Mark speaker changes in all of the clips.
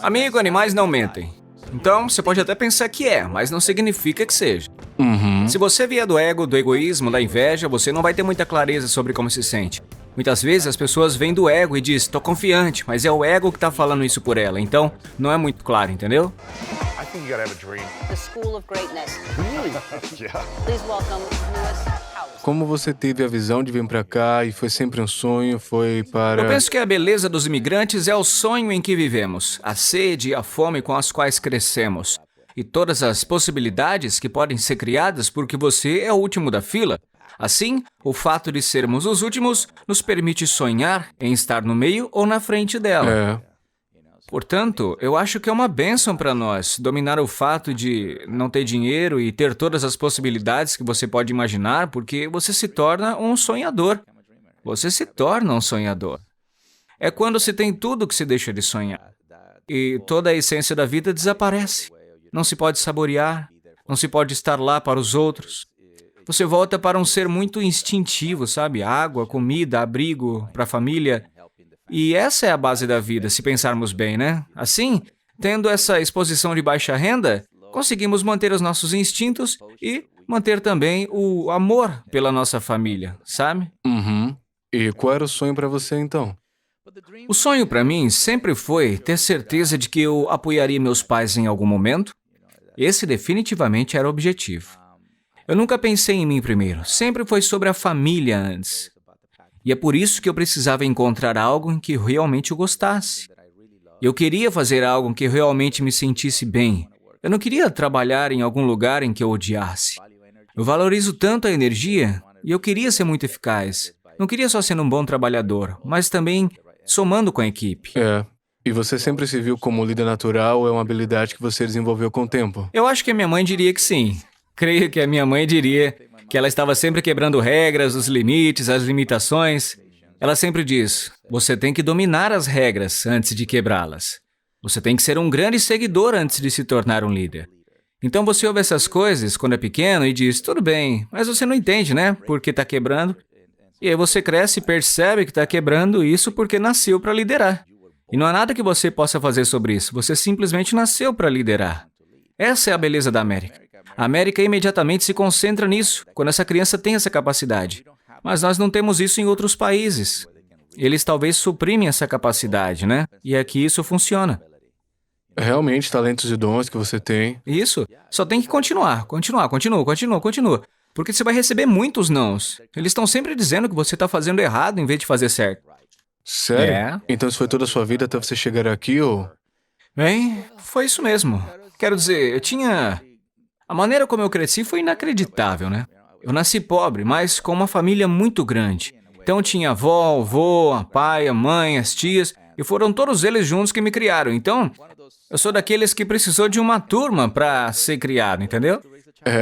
Speaker 1: Amigo, animais não mentem. Então, você pode até pensar que é, mas não significa que seja.
Speaker 2: Uhum.
Speaker 1: Se você vier do ego, do egoísmo, da inveja, você não vai ter muita clareza sobre como se sente. Muitas vezes as pessoas vêm do ego e dizem, tô confiante, mas é o ego que tá falando isso por ela, então não é muito claro, entendeu?
Speaker 3: I think you gotta have a dream.
Speaker 4: The School of Greatness.
Speaker 3: Yeah.
Speaker 4: Please welcome Lewis House.
Speaker 2: Como você teve a visão de vir pra cá e foi sempre um sonho, foi para...
Speaker 1: Eu penso que a beleza dos imigrantes é o sonho em que vivemos, a sede e a fome com as quais crescemos. E todas as possibilidades que podem ser criadas porque você é o último da fila. Assim, o fato de sermos os últimos nos permite sonhar em estar no meio ou na frente dela.
Speaker 2: É.
Speaker 1: Portanto, eu acho que é uma bênção para nós dominar o fato de não ter dinheiro e ter todas as possibilidades que você pode imaginar, porque você se torna um sonhador. Você se torna um sonhador. É quando se tem tudo que se deixa de sonhar. E toda a essência da vida desaparece. Não se pode saborear, não se pode estar lá para os outros. Você volta para um ser muito instintivo, sabe? Água, comida, abrigo para a família. E essa é a base da vida, se pensarmos bem, né? Assim, tendo essa exposição de baixa renda, conseguimos manter os nossos instintos e manter também o amor pela nossa família, sabe?
Speaker 2: Uhum. E qual era o sonho pra você, então?
Speaker 1: O sonho para mim sempre foi ter certeza de que eu apoiaria meus pais em algum momento. Esse definitivamente era o objetivo. Eu nunca pensei em mim primeiro, sempre foi sobre a família antes. E é por isso que eu precisava encontrar algo em que realmente eu gostasse. Eu queria fazer algo em que eu realmente me sentisse bem. Eu não queria trabalhar em algum lugar em que eu odiasse. Eu valorizo tanto a energia e eu queria ser muito eficaz. Não queria só ser um bom trabalhador, mas também somando com a equipe.
Speaker 2: É. E você sempre se viu como líder natural ou é uma habilidade que você desenvolveu com o tempo?
Speaker 1: Eu acho que a minha mãe diria que sim. Creio que a minha mãe diria que ela estava sempre quebrando regras, os limites, as limitações. Ela sempre diz, você tem que dominar as regras antes de quebrá-las. Você tem que ser um grande seguidor antes de se tornar um líder. Então você ouve essas coisas quando é pequeno e diz, tudo bem, mas você não entende, né? Porque está quebrando. E aí você cresce e percebe que está quebrando isso porque nasceu para liderar. E não há nada que você possa fazer sobre isso. Você simplesmente nasceu para liderar. Essa é a beleza da América. A América imediatamente se concentra nisso, quando essa criança tem essa capacidade. Mas nós não temos isso em outros países. Eles talvez suprimem essa capacidade, né? E aqui isso funciona.
Speaker 2: Realmente, talentos e dons que você tem.
Speaker 1: Isso. Só tem que continuar. Continua. Porque você vai receber muitos nãos. Eles estão sempre dizendo que você está fazendo errado em vez de fazer certo.
Speaker 2: Sério?
Speaker 1: É.
Speaker 2: Então isso foi toda a sua vida até você chegar aqui ou...
Speaker 1: Bem, foi isso mesmo. Quero dizer, eu tinha... A maneira como eu cresci foi inacreditável, né? Eu nasci pobre, mas com uma família muito grande. Então tinha avó, avô, a pai, a mãe, as tias, e foram todos eles juntos que me criaram. Então, eu sou daqueles que precisou de uma turma para ser criado, entendeu?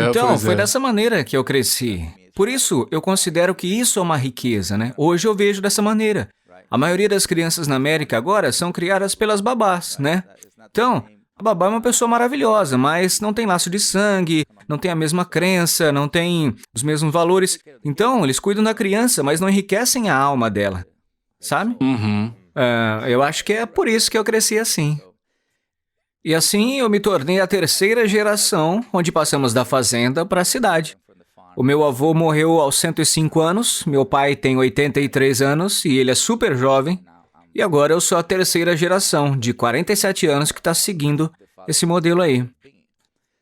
Speaker 1: Então,
Speaker 2: pois
Speaker 1: foi
Speaker 2: é.
Speaker 1: dessa maneira que eu cresci. Por isso, eu considero que isso é uma riqueza, né? Hoje eu vejo dessa maneira. A maioria das crianças na América agora são criadas pelas babás, né? Então, a babá é uma pessoa maravilhosa, mas não tem laço de sangue, não tem a mesma crença, não tem os mesmos valores. Então, eles cuidam da criança, mas não enriquecem a alma dela, sabe?
Speaker 2: Uhum.
Speaker 1: Eu acho que é por isso que eu cresci assim. E assim eu me tornei a terceira geração, onde passamos da fazenda para a cidade. O meu avô morreu aos 105 anos, meu pai tem 83 anos e ele é super jovem. E agora eu sou a terceira geração, de 47 anos, que está seguindo esse modelo aí.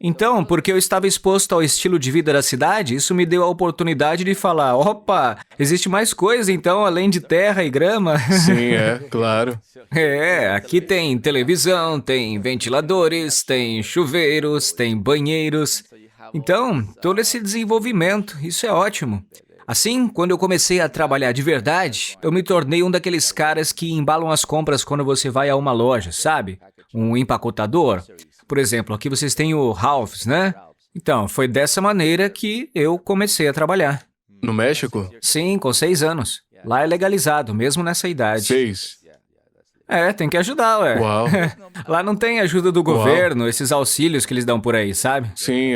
Speaker 1: Então, porque eu estava exposto ao estilo de vida da cidade, isso me deu a oportunidade de falar, opa, existe mais coisa então, além de terra e grama?
Speaker 2: Sim, claro.
Speaker 1: Aqui tem televisão, tem ventiladores, tem chuveiros, tem banheiros. Então, todo esse desenvolvimento, isso é ótimo. Assim, quando eu comecei a trabalhar de verdade, eu me tornei um daqueles caras que embalam as compras quando você vai a uma loja, sabe? Um empacotador. Por exemplo, aqui vocês têm o Ralph's, né? Então, foi dessa maneira que eu comecei a trabalhar.
Speaker 2: No México?
Speaker 1: Sim, com 6 anos. Lá é legalizado, mesmo nessa idade.
Speaker 2: 6.
Speaker 1: Tem que ajudar, ué.
Speaker 2: Uau.
Speaker 1: Lá não tem ajuda do governo, esses auxílios que eles dão por aí, sabe?
Speaker 2: Sim,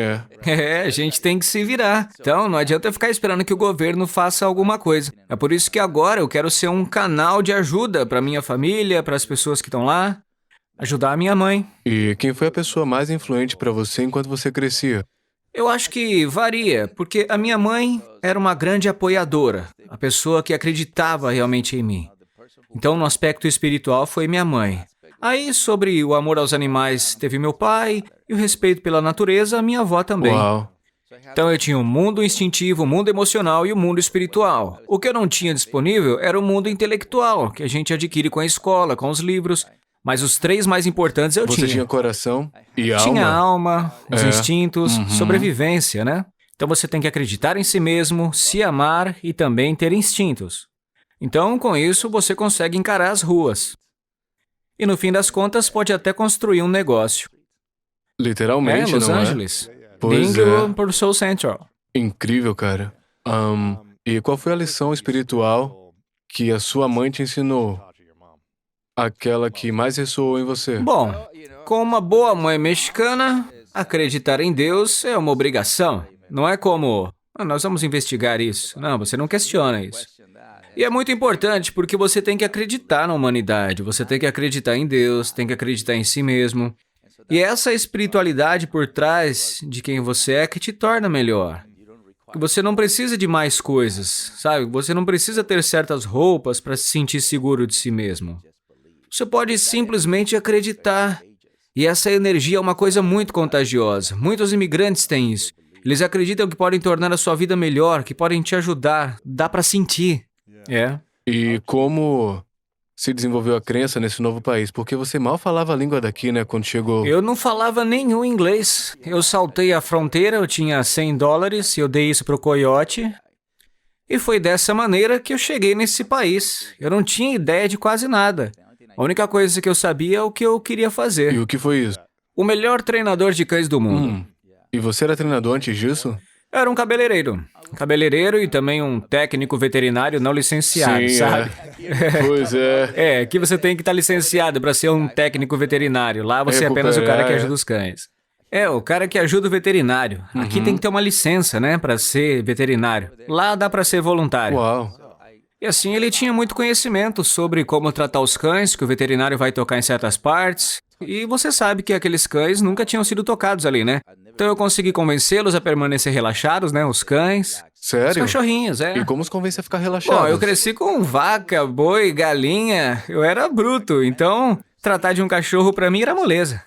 Speaker 1: A gente tem que se virar. Então, não adianta ficar esperando que o governo faça alguma coisa. É por isso que agora eu quero ser um canal de ajuda para minha família, para as pessoas que estão lá. Ajudar a minha mãe.
Speaker 2: E quem foi a pessoa mais influente para você enquanto você crescia?
Speaker 1: Eu acho que varia, porque a minha mãe era uma grande apoiadora, a pessoa que acreditava realmente em mim. Então, no aspecto espiritual, foi minha mãe. Aí, sobre o amor aos animais, teve meu pai, e o respeito pela natureza, minha avó também.
Speaker 2: Uau.
Speaker 1: Então, eu tinha o mundo instintivo, o mundo emocional e o mundo espiritual. O que eu não tinha disponível era o mundo intelectual, que a gente adquire com a escola, com os livros. Mas os três mais importantes eu
Speaker 2: Você tinha coração e alma?
Speaker 1: Tinha alma, os
Speaker 2: É.
Speaker 1: instintos, sobrevivência, né? Então você tem que acreditar em si mesmo, se amar e também ter instintos. Então, com isso, você consegue encarar as ruas. E no fim das contas, pode até construir um negócio.
Speaker 2: Literalmente,
Speaker 1: Los
Speaker 2: não
Speaker 1: Angeles.
Speaker 2: Pois
Speaker 1: Bingo
Speaker 2: é.
Speaker 1: por Soul Central.
Speaker 2: Incrível, cara. E qual foi a lição espiritual que a sua mãe te ensinou? Aquela que mais ressoou em você?
Speaker 1: Bom, com uma boa mãe mexicana, acreditar em Deus é uma obrigação. Não é como, nós vamos investigar isso. Não, você não questiona isso. E é muito importante porque você tem que acreditar na humanidade, você tem que acreditar em Deus, tem que acreditar em si mesmo. E é essa espiritualidade por trás de quem você é que te torna melhor. Que você não precisa de mais coisas, sabe? Você não precisa ter certas roupas para se sentir seguro de si mesmo. Você pode simplesmente acreditar. E essa energia é uma coisa muito contagiosa. Muitos imigrantes têm isso. Eles acreditam que podem tornar a sua vida melhor, que podem te ajudar. Dá pra sentir. É.
Speaker 2: E como se desenvolveu a crença nesse novo país? Porque você mal falava a língua daqui, né, quando chegou.
Speaker 1: Eu não falava nenhum inglês. Eu saltei a fronteira, eu tinha $100 e eu dei isso pro coiote. E foi dessa maneira que eu cheguei nesse país. Eu não tinha ideia de quase nada. A única coisa que eu sabia é o que eu queria
Speaker 2: E
Speaker 1: fazer.
Speaker 2: o que foi isso?
Speaker 1: O melhor treinador de cães do mundo.
Speaker 2: E você era treinador antes disso?
Speaker 1: Eu era um cabeleireiro. Cabeleireiro e também um técnico veterinário não licenciado, sabe?
Speaker 2: Pois é.
Speaker 1: É, aqui você tem que estar licenciado para ser um técnico veterinário. Lá você é apenas o cara que
Speaker 2: Recuperar,
Speaker 1: ajuda os cães. É, o cara que ajuda o veterinário. Aqui tem que ter uma licença, né, para ser veterinário. Lá dá para ser voluntário.
Speaker 2: Uau.
Speaker 1: E assim ele tinha muito conhecimento sobre como tratar os cães, que o veterinário vai tocar em certas partes. E você sabe que aqueles cães nunca tinham sido tocados ali, né? Então eu consegui convencê-los a permanecer relaxados, né? Os cães. Os
Speaker 2: Sério?
Speaker 1: cachorrinhos, é.
Speaker 2: E como os convence a ficar relaxados?
Speaker 1: Bom, eu cresci com vaca, boi, galinha. Eu era bruto, então tratar de um cachorro pra mim era moleza.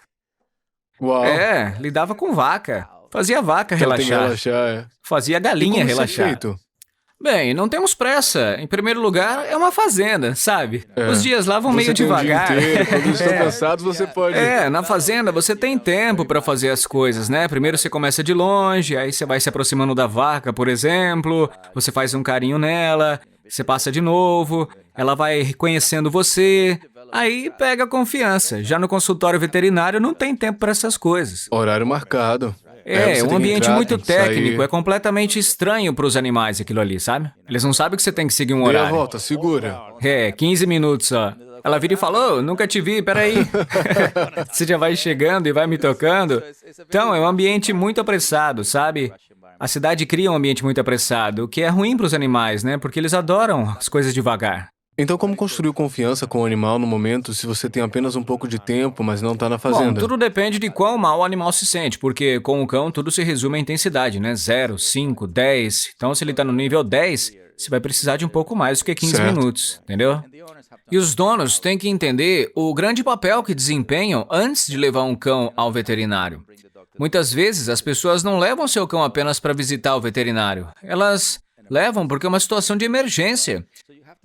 Speaker 2: Uau.
Speaker 1: É, lidava com vaca. Fazia vaca
Speaker 2: Então tem que
Speaker 1: relaxar.
Speaker 2: relaxar, é.
Speaker 1: Fazia
Speaker 2: E
Speaker 1: galinha
Speaker 2: como isso é
Speaker 1: relaxar.
Speaker 2: feito?
Speaker 1: Bem, não temos pressa. Em primeiro lugar, é uma fazenda, sabe?
Speaker 2: É.
Speaker 1: Os dias lá vão
Speaker 2: Você
Speaker 1: meio
Speaker 2: tem
Speaker 1: devagar.
Speaker 2: O dia inteiro, quando eles estão cansados, você pode...
Speaker 1: É, na fazenda você tem tempo pra fazer as coisas, né? Primeiro você começa de longe, aí você vai se aproximando da vaca, por exemplo, você faz um carinho nela, você passa de novo, ela vai reconhecendo você, aí pega confiança. Já no consultório veterinário não tem tempo pra essas coisas.
Speaker 2: Horário marcado.
Speaker 1: É,
Speaker 2: você
Speaker 1: um
Speaker 2: tem que
Speaker 1: ambiente
Speaker 2: entrar,
Speaker 1: muito
Speaker 2: tem que sair.
Speaker 1: técnico, é completamente estranho pros animais aquilo ali, sabe? Eles não sabem que você tem que seguir um
Speaker 2: Dê a
Speaker 1: horário.
Speaker 2: volta, segura.
Speaker 1: É, 15 minutos só. Ela vira e falou, nunca te vi, peraí. Você já vai chegando e vai me tocando. Então, é um ambiente muito apressado, sabe? A cidade cria um ambiente muito apressado, o que é ruim para os animais, né? Porque eles adoram as coisas devagar.
Speaker 2: Então, como construir confiança com o animal no momento se você tem apenas um pouco de tempo, mas não tá na
Speaker 1: Bom,
Speaker 2: fazenda?
Speaker 1: tudo depende de quão mal o animal se sente, porque com o cão tudo se resume à intensidade, né? 0, 5, 10. Então, se ele tá no nível 10, você vai precisar de um pouco mais do que 15
Speaker 2: Certo.
Speaker 1: minutos, entendeu? E os donos têm que entender o grande papel que desempenham antes de levar um cão ao veterinário. Muitas vezes, as pessoas não levam seu cão apenas para visitar o veterinário. Elas levam porque é uma situação de emergência.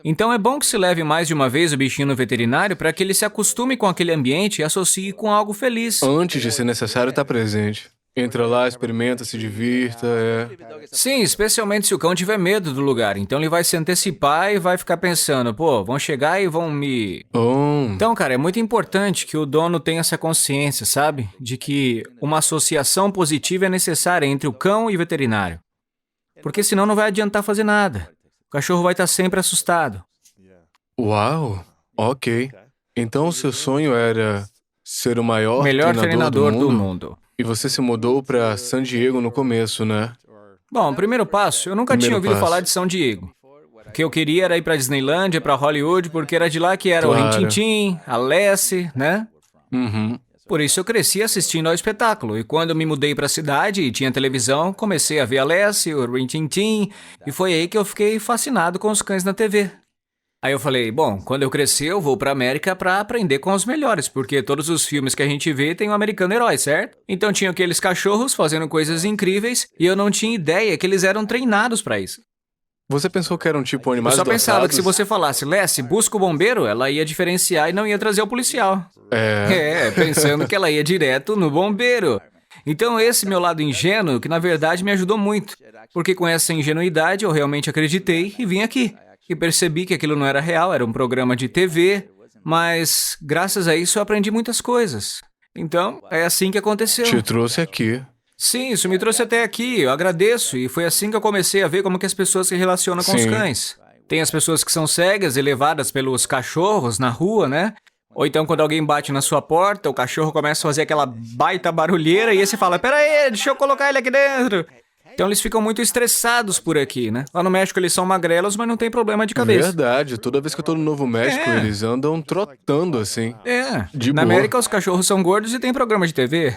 Speaker 1: Então é bom que se leve mais de uma vez o bichinho no veterinário para que ele se acostume com aquele ambiente e associe com algo feliz.
Speaker 2: Antes de ser necessário, estar presente. Entra lá, experimenta, se divirta,
Speaker 1: Sim, especialmente se o cão tiver medo do lugar. Então ele vai se antecipar e vai ficar pensando, pô, vão chegar e vão me... Então, cara, é muito importante que o dono tenha essa consciência, sabe? De que uma associação positiva é necessária entre o cão e o veterinário. Porque senão não vai adiantar fazer nada. O cachorro vai estar sempre assustado.
Speaker 2: Uau, ok. Então o seu sonho era ser o maior
Speaker 1: Melhor
Speaker 2: treinador
Speaker 1: treinador do mundo.
Speaker 2: E você se mudou para San Diego no começo, né?
Speaker 1: Bom, primeiro passo, eu nunca tinha
Speaker 2: Primeiro
Speaker 1: ouvido
Speaker 2: passo.
Speaker 1: falar de São Diego. O que eu queria era ir pra Disneylândia, pra Hollywood, porque era de lá que era o
Speaker 2: Claro.
Speaker 1: Rin Tin Tin, a Lassie, né?
Speaker 2: Uhum.
Speaker 1: Por isso eu cresci assistindo ao espetáculo. E quando eu me mudei para a cidade e tinha televisão, comecei a ver a Lassie, o Rin Tin Tin, e foi aí que eu fiquei fascinado com os cães na TV. Aí eu falei, bom, quando eu crescer eu vou pra América pra aprender com os melhores, porque todos os filmes que a gente vê tem um americano herói, certo? Então tinha aqueles cachorros fazendo coisas incríveis e eu não tinha ideia que eles eram treinados pra isso.
Speaker 2: Você pensou que eram tipo
Speaker 1: Eu
Speaker 2: animais
Speaker 1: só pensava que se
Speaker 2: adotados?
Speaker 1: você falasse, Lassie, busca o bombeiro, ela ia diferenciar e não ia trazer o policial. Pensando que ela ia direto no bombeiro. Então esse meu lado ingênuo, que na verdade me ajudou muito, porque com essa ingenuidade eu realmente acreditei e vim aqui. E percebi que aquilo não era real, era um programa de TV, mas graças a isso eu aprendi muitas coisas. Então, é assim que aconteceu.
Speaker 2: Te trouxe aqui.
Speaker 1: Sim, isso me trouxe até aqui, eu agradeço, e foi assim que eu comecei a ver como que as pessoas se relacionam com os
Speaker 2: Sim.
Speaker 1: cães. Tem as pessoas que são cegas e levadas pelos cachorros na rua, né? Ou então quando alguém bate na sua porta, o cachorro começa a fazer aquela baita barulheira e aí você fala, pera aí, deixa eu colocar ele aqui dentro. Então eles ficam muito estressados por aqui, né? Lá no México eles são magrelos, mas não tem problema de cabeça.
Speaker 2: Verdade, toda vez que eu tô no Novo México,
Speaker 1: É.
Speaker 2: eles andam trotando assim.
Speaker 1: De
Speaker 2: boa.
Speaker 1: Na América os cachorros são gordos e tem programa de TV.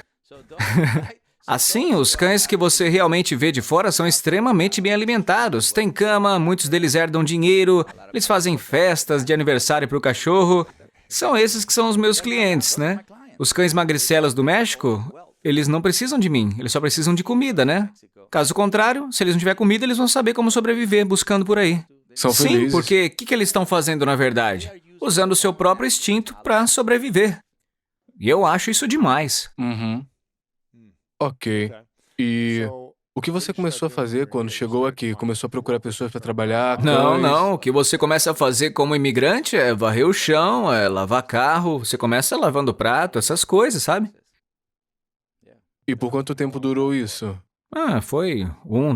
Speaker 1: Assim, os cães que você realmente vê de fora são extremamente bem alimentados. Tem cama, muitos deles herdam dinheiro, eles fazem festas de aniversário pro cachorro. São esses que são os meus clientes, né? Os cães magricelos do México, eles não precisam de mim, eles só precisam de comida, né? Caso contrário, se eles não tiver comida, eles vão saber como sobreviver buscando por aí.
Speaker 2: São
Speaker 1: Sim,
Speaker 2: felizes.
Speaker 1: porque o que eles estão fazendo na verdade? Usando o seu próprio instinto para sobreviver. E eu acho isso demais.
Speaker 2: Uhum. Ok. E o que você começou a fazer quando chegou aqui? Começou a procurar pessoas para trabalhar?
Speaker 1: Não,
Speaker 2: cães?
Speaker 1: não. O que você começa a fazer como imigrante é varrer o chão, é lavar carro. Você começa lavando prato, essas coisas, sabe?
Speaker 2: E por quanto tempo durou isso?
Speaker 1: Foi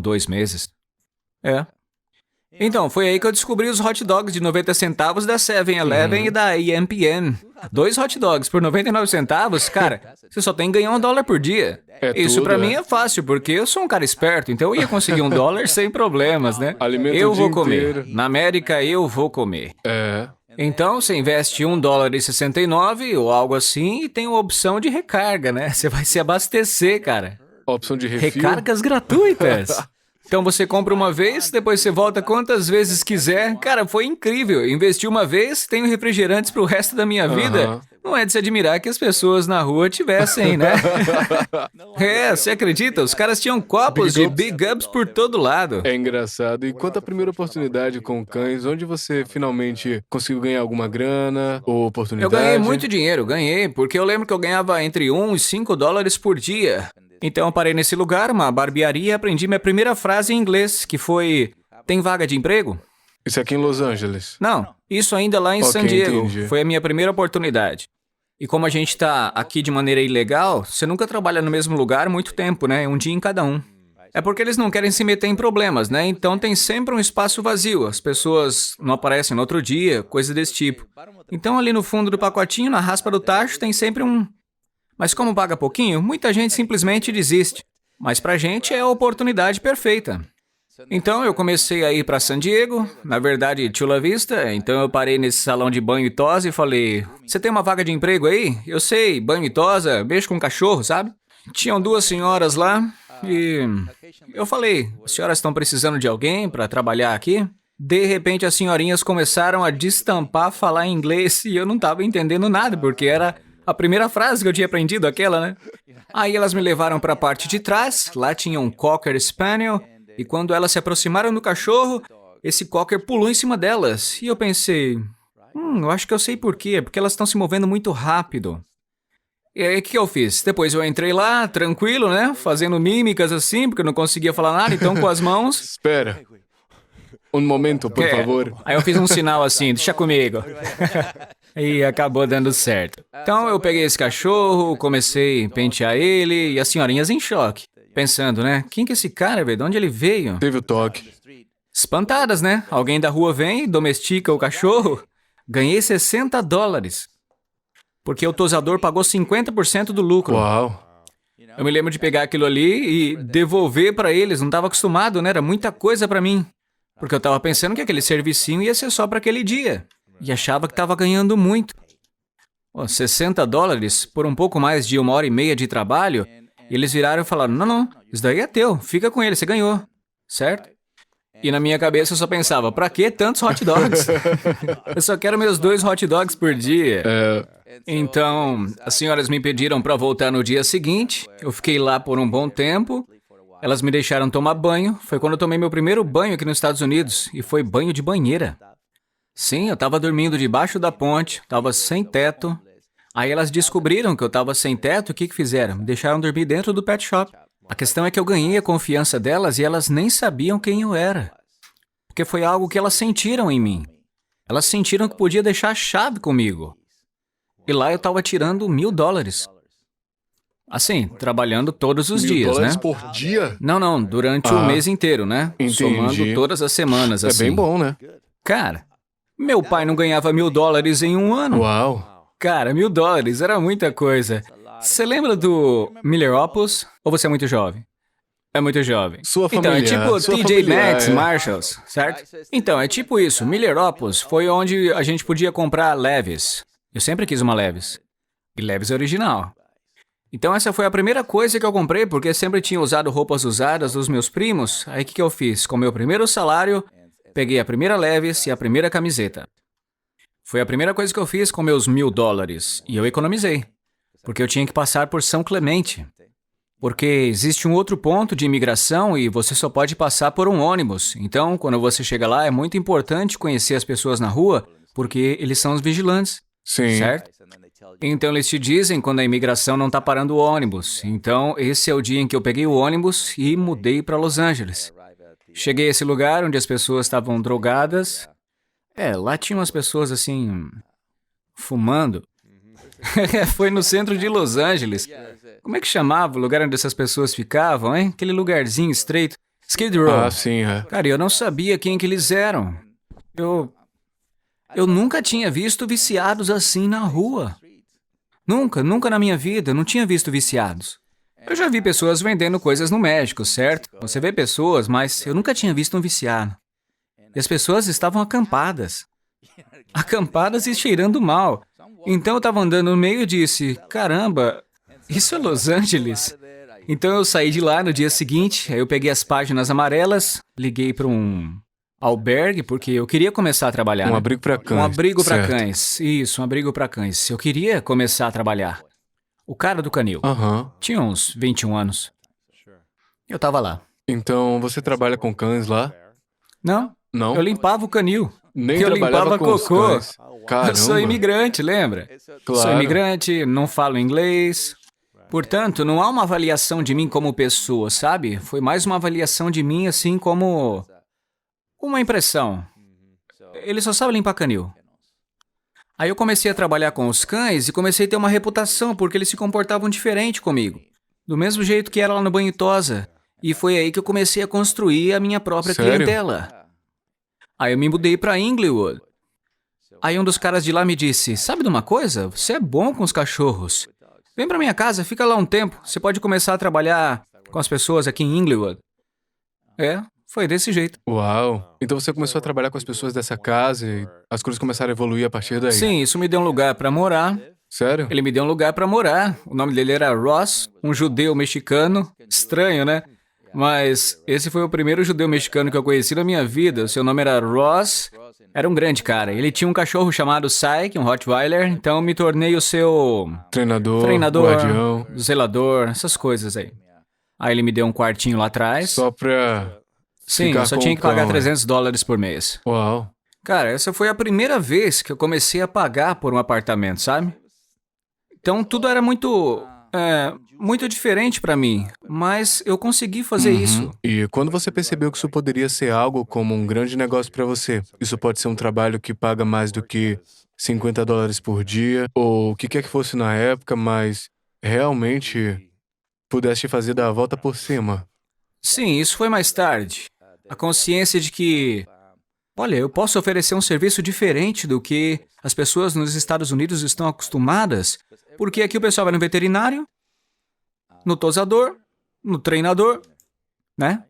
Speaker 1: 2 meses. É. Então, foi aí que eu descobri os hot dogs de 90 centavos da 7-Eleven e da EMPM. 2 hot dogs por 99 centavos, cara, você só tem que ganhar $1 por dia.
Speaker 2: É
Speaker 1: Isso
Speaker 2: tudo,
Speaker 1: pra
Speaker 2: é.
Speaker 1: mim é fácil, porque eu sou um cara esperto, então eu ia conseguir $1 sem problemas, né?
Speaker 2: Alimenta
Speaker 1: Eu
Speaker 2: o
Speaker 1: vou
Speaker 2: dia
Speaker 1: comer.
Speaker 2: inteiro.
Speaker 1: Na América, eu vou comer.
Speaker 2: É.
Speaker 1: Então, você investe $1,69 ou algo assim e tem a opção de recarga, né? Você vai se abastecer, cara.
Speaker 2: Opção de refil?
Speaker 1: Recargas gratuitas. Então você compra uma vez, depois você volta quantas vezes quiser. Cara, foi incrível. Investi uma vez, tenho refrigerantes pro resto da minha vida.
Speaker 2: Aham.
Speaker 1: Não é de se admirar que as pessoas na rua tivessem, né? Você acredita? Os caras tinham copos de Big Ups por todo lado.
Speaker 2: É engraçado. E quanto à primeira oportunidade com cães, onde você finalmente conseguiu ganhar alguma grana ou
Speaker 1: Eu
Speaker 2: oportunidade?
Speaker 1: ganhei muito dinheiro, ganhei, porque eu lembro que eu ganhava entre $1 e $5 por dia. Então eu parei nesse lugar, uma barbearia, e aprendi minha primeira frase em inglês, que foi: tem vaga de emprego?
Speaker 2: Isso aqui em Los Angeles.
Speaker 1: Não, isso ainda lá em
Speaker 2: Ok,
Speaker 1: San Diego.
Speaker 2: entendi.
Speaker 1: Foi a minha primeira oportunidade. E como a gente tá aqui de maneira ilegal, você nunca trabalha no mesmo lugar muito tempo, né? Um dia em cada um. É porque eles não querem se meter em problemas, né? Então tem sempre um espaço vazio. As pessoas não aparecem no outro dia, coisa desse tipo. Então ali no fundo do pacotinho, na raspa do tacho, tem sempre um... Mas como paga pouquinho, muita gente simplesmente desiste. Mas pra gente é a oportunidade perfeita. Então eu comecei a ir pra San Diego, na verdade Chula Vista, então eu parei nesse salão de banho e tosa e falei: você tem uma vaga de emprego aí? Eu sei, banho e tosa, beijo com cachorro, sabe? Tinham 2 senhoras lá e eu falei: as senhoras estão precisando de alguém pra trabalhar aqui? De repente as senhorinhas começaram a destampar falar inglês e eu não tava entendendo nada, porque era a primeira frase que eu tinha aprendido, aquela, né? Aí elas me levaram pra parte de trás, lá tinha um Cocker Spaniel, e quando elas se aproximaram do cachorro, esse Cocker pulou em cima delas. E eu pensei, eu acho que eu sei por quê, porque elas estão se movendo muito rápido. E aí o que eu fiz? Depois eu entrei lá, tranquilo, né? Fazendo mímicas assim, porque eu não conseguia falar nada, então com as mãos...
Speaker 2: Espera. Um momento, por favor.
Speaker 1: Aí eu fiz um sinal assim, deixa comigo. E acabou dando certo. Então eu peguei esse cachorro, comecei a pentear ele e as senhorinhas em choque. Pensando, né? Quem que é esse cara, velho? De onde ele veio?
Speaker 2: Teve o toque.
Speaker 1: Espantadas, né? Alguém da rua vem, domestica o cachorro. Ganhei $60. Porque o tosador pagou 50% do lucro.
Speaker 2: Uau.
Speaker 1: Eu me lembro de pegar aquilo ali e devolver pra eles. Não tava acostumado, né? Era muita coisa pra mim. Porque eu tava pensando que aquele servicinho ia ser só pra aquele dia. E achava que tava ganhando muito. Pô, $60 por um pouco mais de 1h30 de trabalho. E eles viraram e falaram, não, isso daí é teu, fica com ele, você ganhou, certo? E na minha cabeça eu só pensava, pra que tantos hot dogs? Eu só quero meus 2 hot dogs por dia. Então, as senhoras me pediram pra voltar no dia seguinte, eu fiquei lá por um bom tempo, elas me deixaram tomar banho, foi quando eu tomei meu primeiro banho aqui nos Estados Unidos, e foi banho de banheira. Sim, eu tava dormindo debaixo da ponte, tava sem teto. Aí elas descobriram que eu tava sem teto, o que fizeram? Me deixaram dormir dentro do pet shop. A questão é que eu ganhei a confiança delas e elas nem sabiam quem eu era. Porque foi algo que elas sentiram em mim. Elas sentiram que podia deixar a chave comigo. E lá eu tava tirando $1.000. Assim, trabalhando todos os dias, né?
Speaker 2: $1.000 por dia?
Speaker 1: Não, durante o mês inteiro, né?
Speaker 2: Entendi.
Speaker 1: Somando todas as semanas, assim.
Speaker 2: É bem bom, né?
Speaker 1: Cara, meu pai não ganhava $1.000 em um ano.
Speaker 2: Uau.
Speaker 1: Cara, $1.000 era muita coisa. Você lembra do Miller Opus? Ou você é muito jovem? É muito jovem.
Speaker 2: Sua
Speaker 1: Então, é
Speaker 2: familiar,
Speaker 1: tipo
Speaker 2: sua
Speaker 1: TJ
Speaker 2: familiar,
Speaker 1: Maxx,
Speaker 2: é.
Speaker 1: Marshalls, certo? Então, é tipo isso. Miller Opus foi onde a gente podia comprar Levi's. Eu sempre quis uma Levi's. E Levi's é original. Então, essa foi a primeira coisa que eu comprei, porque sempre tinha usado roupas usadas dos meus primos. Aí, o que eu fiz? Com meu primeiro salário, peguei a primeira Levi's e a primeira camiseta. Foi a primeira coisa que eu fiz com meus $1.000. E eu economizei. Porque eu tinha que passar por São Clemente. Porque existe um outro ponto de imigração e você só pode passar por um ônibus. Então, quando você chega lá, é muito importante conhecer as pessoas na rua, porque eles são os vigilantes,
Speaker 2: Sim.
Speaker 1: certo? Então, eles te dizem quando a imigração não está parando o ônibus. Então, esse é o dia em que eu peguei o ônibus e mudei para Los Angeles. Cheguei a esse lugar onde as pessoas estavam drogadas. Lá tinha umas pessoas assim, fumando. Foi no centro de Los Angeles. Como é que chamava o lugar onde essas pessoas ficavam, hein? Aquele lugarzinho estreito. Skid Row.
Speaker 2: Ah, sim, é.
Speaker 1: Cara, eu não sabia quem que eles eram. Eu nunca tinha visto viciados assim na rua. Nunca na minha vida, eu não tinha visto viciados. Eu já vi pessoas vendendo coisas no México, certo? Você vê pessoas, mas eu nunca tinha visto um viciado. E as pessoas estavam acampadas. Acampadas e cheirando mal. Então eu estava andando no meio e disse, caramba, isso é Los Angeles? Então eu saí de lá no dia seguinte, aí eu peguei as páginas amarelas, liguei para um albergue, porque eu queria começar a trabalhar.
Speaker 2: Um
Speaker 1: né?
Speaker 2: abrigo para cães.
Speaker 1: Um abrigo para
Speaker 2: certo.
Speaker 1: cães. Isso, um abrigo para cães. Eu queria começar a trabalhar. O cara do canil.
Speaker 2: Aham.
Speaker 1: Tinha uns 21 anos. Eu tava lá.
Speaker 2: Então, você trabalha com cães lá?
Speaker 1: Não,
Speaker 2: Não?
Speaker 1: eu limpava o canil.
Speaker 2: Nem
Speaker 1: eu
Speaker 2: trabalhava
Speaker 1: limpava
Speaker 2: com os
Speaker 1: cocô.
Speaker 2: cães. Caramba.
Speaker 1: Eu sou imigrante, lembra?
Speaker 2: Claro.
Speaker 1: Sou imigrante, não falo inglês. Portanto, não há uma avaliação de mim como pessoa, sabe? Foi mais uma avaliação de mim, assim, como uma impressão. Ele só sabe limpar canil. Aí eu comecei a trabalhar com os cães e comecei a ter uma reputação, porque eles se comportavam diferente comigo. Do mesmo jeito que era lá no Banho Tosa. E foi aí que eu comecei a construir a minha própria
Speaker 2: Sério?
Speaker 1: clientela. Aí eu me mudei para Inglewood. Aí um dos caras de lá me disse, sabe de uma coisa? Você é bom com os cachorros. Vem pra minha casa, fica lá um tempo. Você pode começar a trabalhar com as pessoas aqui em Inglewood. Foi desse jeito.
Speaker 2: Uau. Então você começou a trabalhar com as pessoas dessa casa e as coisas começaram a evoluir a partir daí?
Speaker 1: Sim, isso me deu um lugar pra morar.
Speaker 2: Sério?
Speaker 1: Ele me deu um lugar pra morar. O nome dele era Ross, um judeu mexicano. Estranho, né? Mas esse foi o primeiro judeu mexicano que eu conheci na minha vida. O seu nome era Ross. Era um grande cara. Ele tinha um cachorro chamado Psyche, um Rottweiler. Então eu me tornei o seu
Speaker 2: Treinador, guardião.
Speaker 1: zelador, essas coisas aí. Aí ele me deu um quartinho lá atrás.
Speaker 2: Só pra...
Speaker 1: Sim,
Speaker 2: ficar
Speaker 1: eu só
Speaker 2: com
Speaker 1: tinha
Speaker 2: o
Speaker 1: que pagar
Speaker 2: cão, é.
Speaker 1: $300 por mês.
Speaker 2: Uau.
Speaker 1: Cara, essa foi a primeira vez que eu comecei a pagar por um apartamento, sabe? Então tudo era muito diferente pra mim, mas eu consegui fazer isso.
Speaker 2: E quando você percebeu que isso poderia ser algo como um grande negócio pra você, isso pode ser um trabalho que paga mais do que $50 por dia, ou o que quer que fosse na época, mas realmente pudesse te fazer dar a volta por cima.
Speaker 1: Sim, isso foi mais tarde. A consciência de que, olha, eu posso oferecer um serviço diferente do que as pessoas nos Estados Unidos estão acostumadas, porque aqui o pessoal vai no veterinário, no tosador, no treinador, né?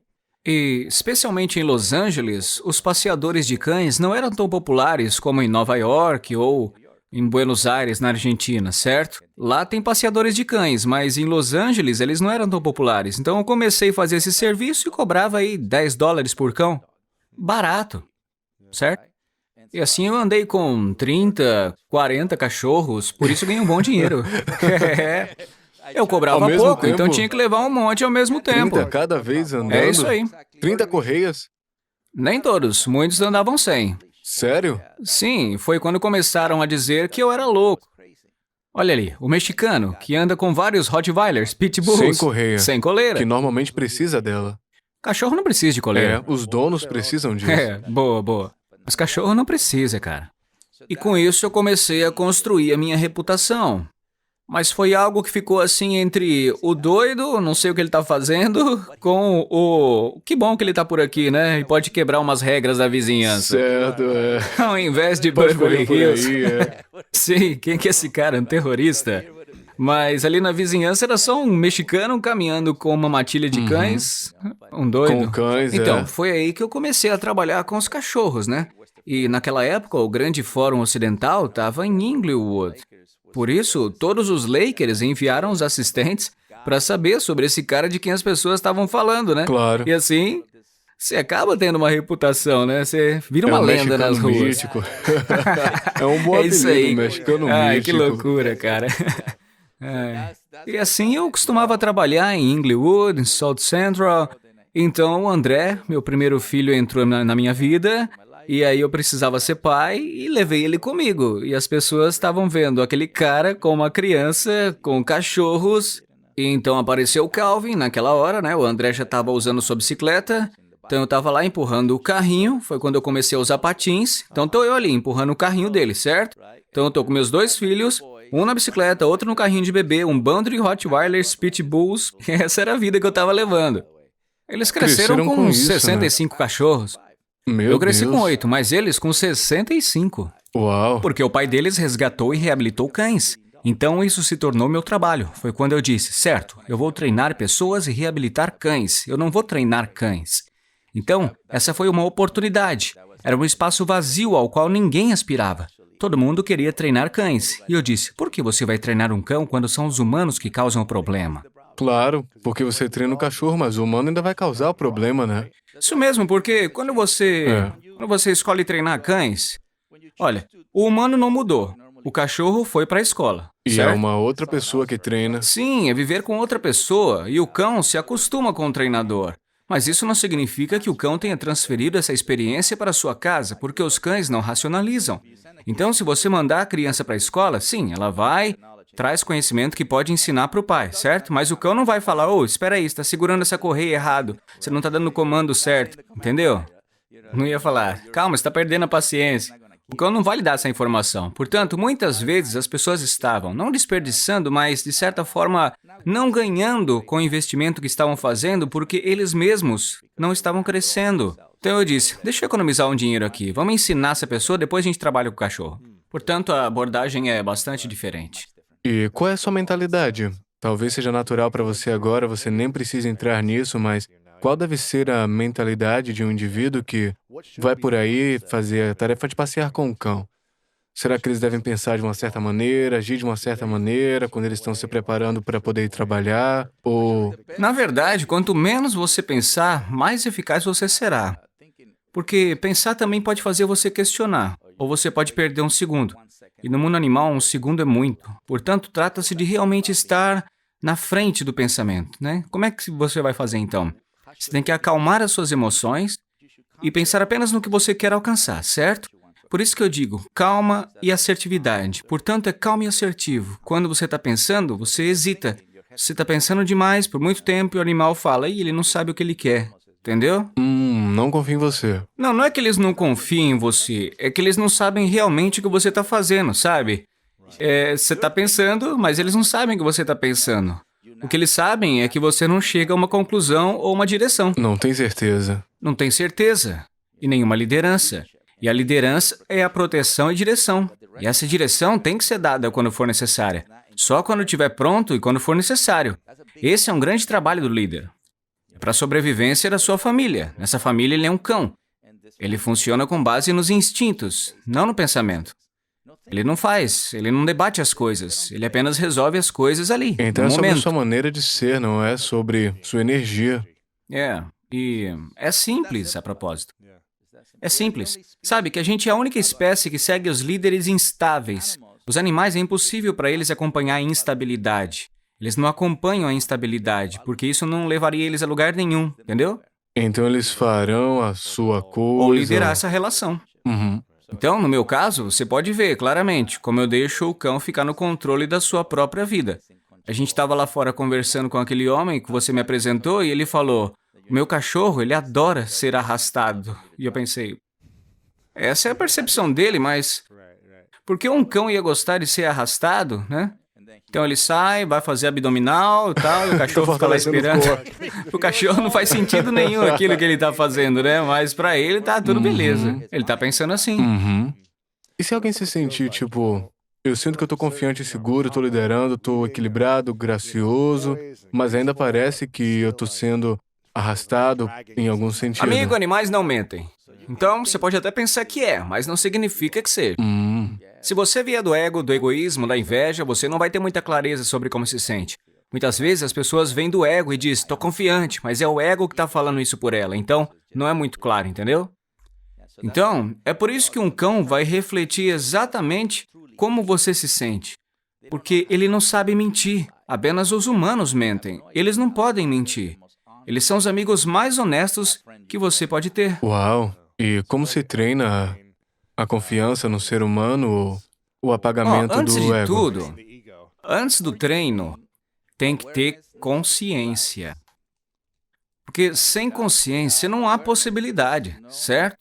Speaker 1: E, especialmente em Los Angeles, os passeadores de cães não eram tão populares como em Nova York ou em Buenos Aires, na Argentina, certo? Lá tem passeadores de cães, mas em Los Angeles eles não eram tão populares. Então eu comecei a fazer esse serviço e cobrava aí $10 por cão. Barato, certo? E assim eu andei com 30, 40 cachorros, por isso ganhei um bom dinheiro. Eu cobrava
Speaker 2: Ao mesmo
Speaker 1: pouco,
Speaker 2: tempo?
Speaker 1: então tinha que levar um monte ao mesmo tempo.
Speaker 2: 30 cada vez andando?
Speaker 1: É isso aí.
Speaker 2: 30 correias?
Speaker 1: Nem todos, muitos andavam sem.
Speaker 2: Sério?
Speaker 1: Sim, foi quando começaram a dizer que eu era louco. Olha ali, o mexicano, que anda com vários Rottweilers, Pitbulls.
Speaker 2: Sem correia.
Speaker 1: Sem coleira.
Speaker 2: Que normalmente precisa dela.
Speaker 1: Cachorro não precisa de coleira.
Speaker 2: Os donos precisam disso.
Speaker 1: Boa, boa. Mas cachorro não precisa, cara. E com isso eu comecei a construir a minha reputação. Mas foi algo que ficou assim entre o doido, não sei o que ele tá fazendo, com o... Que bom que ele tá por aqui, né? E pode quebrar umas regras da vizinhança.
Speaker 2: Certo,
Speaker 1: Ao invés de
Speaker 2: Pode
Speaker 1: Beverly
Speaker 2: correr por
Speaker 1: Hills.
Speaker 2: aí,
Speaker 1: Sim, quem que é esse cara? Um terrorista? Mas ali na vizinhança era só um mexicano caminhando com uma matilha de cães. Um doido.
Speaker 2: Com cães,
Speaker 1: Então, foi aí que eu comecei a trabalhar com os cachorros, né? E naquela época, o grande fórum ocidental estava em Inglewood. Por isso, todos os Lakers enviaram os assistentes para saber sobre esse cara de quem as pessoas estavam falando, né?
Speaker 2: Claro.
Speaker 1: E assim, você acaba tendo uma reputação, né? Você vira uma lenda nas ruas.
Speaker 2: Mítico. É um bom
Speaker 1: É isso aí.
Speaker 2: apelido, mexicano
Speaker 1: Ai,
Speaker 2: mítico.
Speaker 1: que loucura, cara. E assim eu costumava trabalhar em Inglewood, em South Central. Então o André, meu primeiro filho, entrou na minha vida. E aí eu precisava ser pai e levei ele comigo. E as pessoas estavam vendo aquele cara com uma criança, com cachorros. E então apareceu o Calvin naquela hora, né? O André já estava usando sua bicicleta. Então eu estava lá empurrando o carrinho. Foi quando eu comecei a usar patins. Então tô eu ali empurrando o carrinho dele, certo? Então eu tô com meus dois filhos, um na bicicleta, outro no carrinho de bebê, um bando de Rottweilers, Pitbulls. Essa era a vida que eu estava levando. Eles cresceram com
Speaker 2: isso,
Speaker 1: 65 cachorros.
Speaker 2: Meu
Speaker 1: Eu cresci
Speaker 2: Deus.
Speaker 1: com 8, mas eles com 65.
Speaker 2: Uau.
Speaker 1: Porque o pai deles resgatou e reabilitou cães. Então isso se tornou meu trabalho. Foi quando eu disse, certo, eu vou treinar pessoas e reabilitar cães. Eu não vou treinar cães. Então, essa foi uma oportunidade. Era um espaço vazio ao qual ninguém aspirava. Todo mundo queria treinar cães. E eu disse, por que você vai treinar um cão quando são os humanos que causam o problema?
Speaker 2: Claro, porque você treina o cachorro, mas o humano ainda vai causar o problema, né?
Speaker 1: Isso mesmo, porque quando você escolhe treinar cães, olha, o humano não mudou. O cachorro foi para a escola.
Speaker 2: E
Speaker 1: certo?
Speaker 2: é uma outra pessoa que treina.
Speaker 1: Sim, é viver com outra pessoa e o cão se acostuma com o treinador. Mas isso não significa que o cão tenha transferido essa experiência para sua casa, porque os cães não racionalizam. Então, se você mandar a criança para a escola, sim, ela vai, traz conhecimento que pode ensinar para o pai, certo? Mas o cão não vai falar, espera aí, você está segurando essa correia errado, você não está dando o comando certo, entendeu? Não ia falar, calma, você está perdendo a paciência. O cão não vai lhe dar essa informação. Portanto, muitas vezes as pessoas estavam não desperdiçando, mas, de certa forma, não ganhando com o investimento que estavam fazendo porque eles mesmos não estavam crescendo. Então eu disse, deixa eu economizar um dinheiro aqui, vamos ensinar essa pessoa, depois a gente trabalha com o cachorro. Portanto, a abordagem é bastante diferente.
Speaker 2: E qual é a sua mentalidade? Talvez seja natural para você agora, você nem precisa entrar nisso, mas qual deve ser a mentalidade de um indivíduo que vai por aí fazer a tarefa de passear com um cão? Será que eles devem pensar de uma certa maneira, agir de uma certa maneira, quando eles estão se preparando para poder ir trabalhar? Ou...
Speaker 1: Na verdade, quanto menos você pensar, mais eficaz você será. Porque pensar também pode fazer você questionar, ou você pode perder um segundo. E no mundo animal, um segundo é muito. Portanto, trata-se de realmente estar na frente do pensamento, né? Como é que você vai fazer então? Você tem que acalmar as suas emoções e pensar apenas no que você quer alcançar, certo? Por isso que eu digo, calma e assertividade. Portanto, é calmo e assertivo. Quando você está pensando, você hesita. Você está pensando demais por muito tempo e o animal fala, e ele não sabe o que ele quer. Entendeu?
Speaker 2: Não confio em você.
Speaker 1: Não é que eles não confiam em você, é que eles não sabem realmente o que você está fazendo, sabe? Você está pensando, mas eles não sabem o que você está pensando. O que eles sabem é que você não chega a uma conclusão ou uma direção.
Speaker 2: Não tem certeza.
Speaker 1: Não tem certeza. E nenhuma liderança. E a liderança é a proteção e direção. E essa direção tem que ser dada quando for necessária. Só quando estiver pronto e quando for necessário. Esse é um grande trabalho do líder. Para a sobrevivência da sua família. Nessa família ele é um cão. Ele funciona com base nos instintos, não no pensamento. Ele não faz, ele não debate as coisas, ele apenas resolve as coisas ali,
Speaker 2: Então
Speaker 1: no
Speaker 2: é sobre
Speaker 1: momento.
Speaker 2: sua maneira de ser, não é sobre sua energia.
Speaker 1: E é simples a propósito. É simples. Sabe que a gente é a única espécie que segue os líderes instáveis. Os animais é impossível para eles acompanhar a instabilidade. Eles não acompanham a instabilidade, porque isso não levaria eles a lugar nenhum, entendeu?
Speaker 2: Então eles farão a sua coisa.
Speaker 1: Ou liderar essa relação.
Speaker 2: Uhum.
Speaker 1: Então, no meu caso, você pode ver claramente como eu deixo o cão ficar no controle da sua própria vida. A gente estava lá fora conversando com aquele homem que você me apresentou e ele falou: o meu cachorro, ele adora ser arrastado. E eu pensei, essa é a percepção dele, mas por que um cão ia gostar de ser arrastado, né? Então ele sai, vai fazer abdominal e tal, e o cachorro fica lá esperando. O cachorro não faz sentido nenhum aquilo que ele tá fazendo, né? Mas pra ele tá tudo beleza. Ele tá pensando assim.
Speaker 2: Uhum. E se alguém se sentir, tipo, eu sinto que eu tô confiante e seguro, tô liderando, tô equilibrado, gracioso, mas ainda parece que eu tô sendo arrastado em algum sentido.
Speaker 1: Amigo, animais não mentem. Então, você pode até pensar que é, mas não significa que seja. Se você vier do ego, do egoísmo, da inveja, você não vai ter muita clareza sobre como se sente. Muitas vezes as pessoas vêm do ego e dizem, tô confiante, mas é o ego que tá falando isso por ela. Então, não é muito claro, entendeu? Então, é por isso que um cão vai refletir exatamente como você se sente. Porque ele não sabe mentir. Apenas os humanos mentem. Eles não podem mentir. Eles são os amigos mais honestos que você pode ter.
Speaker 2: Uau! E como se treina a confiança no ser humano ou o apagamento
Speaker 1: Antes
Speaker 2: do
Speaker 1: de
Speaker 2: ego?
Speaker 1: tudo, antes do treino, tem que ter consciência. Porque sem consciência não há possibilidade, certo?